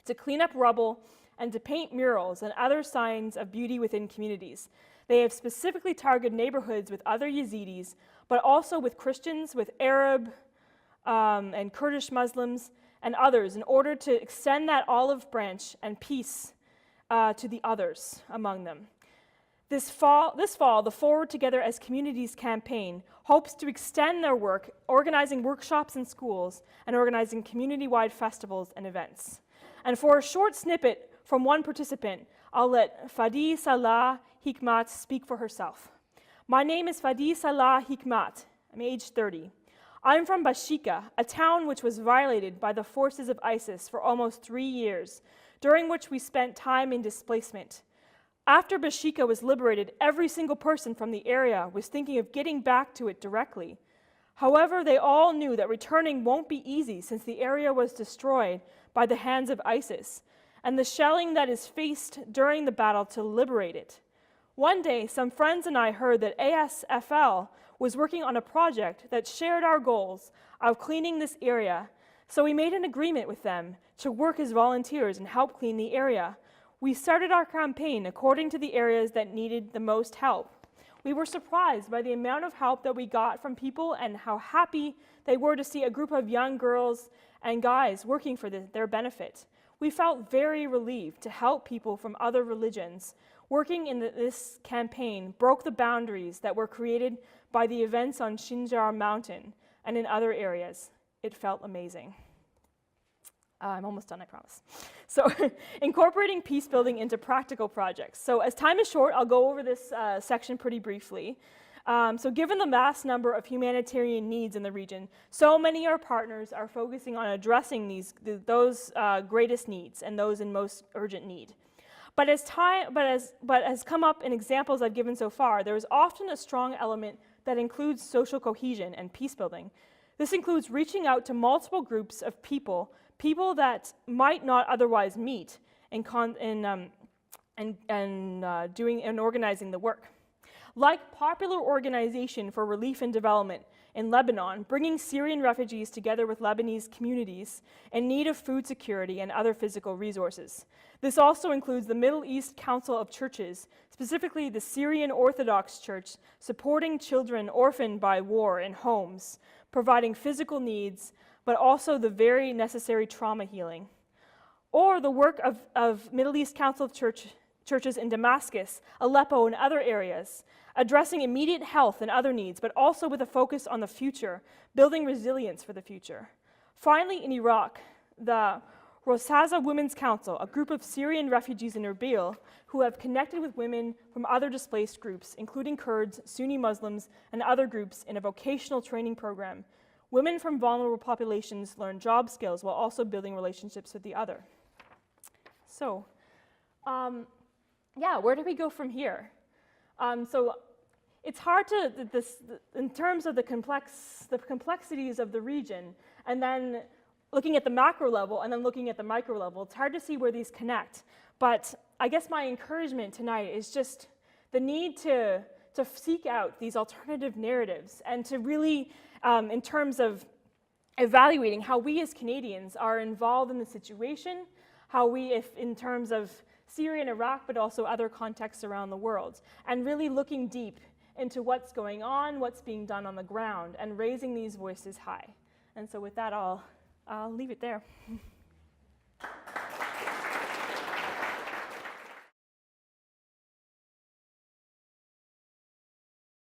to clean up rubble and to paint murals and other signs of beauty within communities. They have specifically targeted neighborhoods with other Yazidis, but also with Christians, with Arab and Kurdish Muslims, and others in order to extend that olive branch and peace to the others among them. This fall, the Forward Together as Communities campaign hopes to extend their work, organizing workshops in schools and organizing community-wide festivals and events. And for a short snippet from one participant, I'll let Fadi Salah Hikmat speak for herself. My name is Fadi Salah Hikmat. I'm age 30. I'm from Bekah, a town which was violated by the forces of ISIS for almost 3 years, during which we spent time in displacement. After Bekah was liberated, every single person from the area was thinking of getting back to it directly. However, they all knew that returning won't be easy since the area was destroyed by the hands of ISIS and the shelling that is faced during the battle to liberate it. One day, some friends and I heard that ASFL was working on a project that shared our goals of cleaning this area, so we made an agreement with them to work as volunteers and help clean the area. We started our campaign according to the areas that needed the most help. We were surprised by the amount of help that we got from people and how happy they were to see a group of young girls and guys working for their benefit. We felt very relieved to help people from other religions. Working in this campaign broke the boundaries that were created by the events on Sinjar Mountain and in other areas. It felt amazing. I'm almost done, I promise. So, incorporating peace building into practical projects. So, as time is short, I'll go over this section pretty briefly. So, given the vast number of humanitarian needs in the region, so many of our partners are focusing on addressing those greatest needs and those in most urgent need. But as come up in examples I've given so far, there is often a strong element that includes social cohesion and peace building. This includes reaching out to multiple groups of people that might not otherwise meet and organizing the work. Like Popular Organization for Relief and Development in Lebanon, bringing Syrian refugees together with Lebanese communities in need of food security and other physical resources. This also includes the Middle East Council of Churches, specifically the Syrian Orthodox Church, supporting children orphaned by war in homes, providing physical needs, but also the very necessary trauma healing. Or the work of Middle East Council of Churches in Damascus, Aleppo, and other areas, addressing immediate health and other needs, but also with a focus on the future, building resilience for the future. Finally, in Iraq, the Rosaza Women's Council, a group of Syrian refugees in Erbil who have connected with women from other displaced groups, including Kurds, Sunni Muslims, and other groups in a vocational training program. Women from vulnerable populations learn job skills while also building relationships with the other. So, where do we go from here? So it's hard to, in terms of the complexities of the region, and then looking at the macro level and then looking at the micro level, it's hard to see where these connect. But I guess my encouragement tonight is just the need to seek out these alternative narratives and to really, in terms of evaluating how we as Canadians are involved in the situation, how we, in terms of Syria and Iraq, but also other contexts around the world, and really looking deep into what's going on, what's being done on the ground, and raising these voices high. And so with that, I'll leave it there.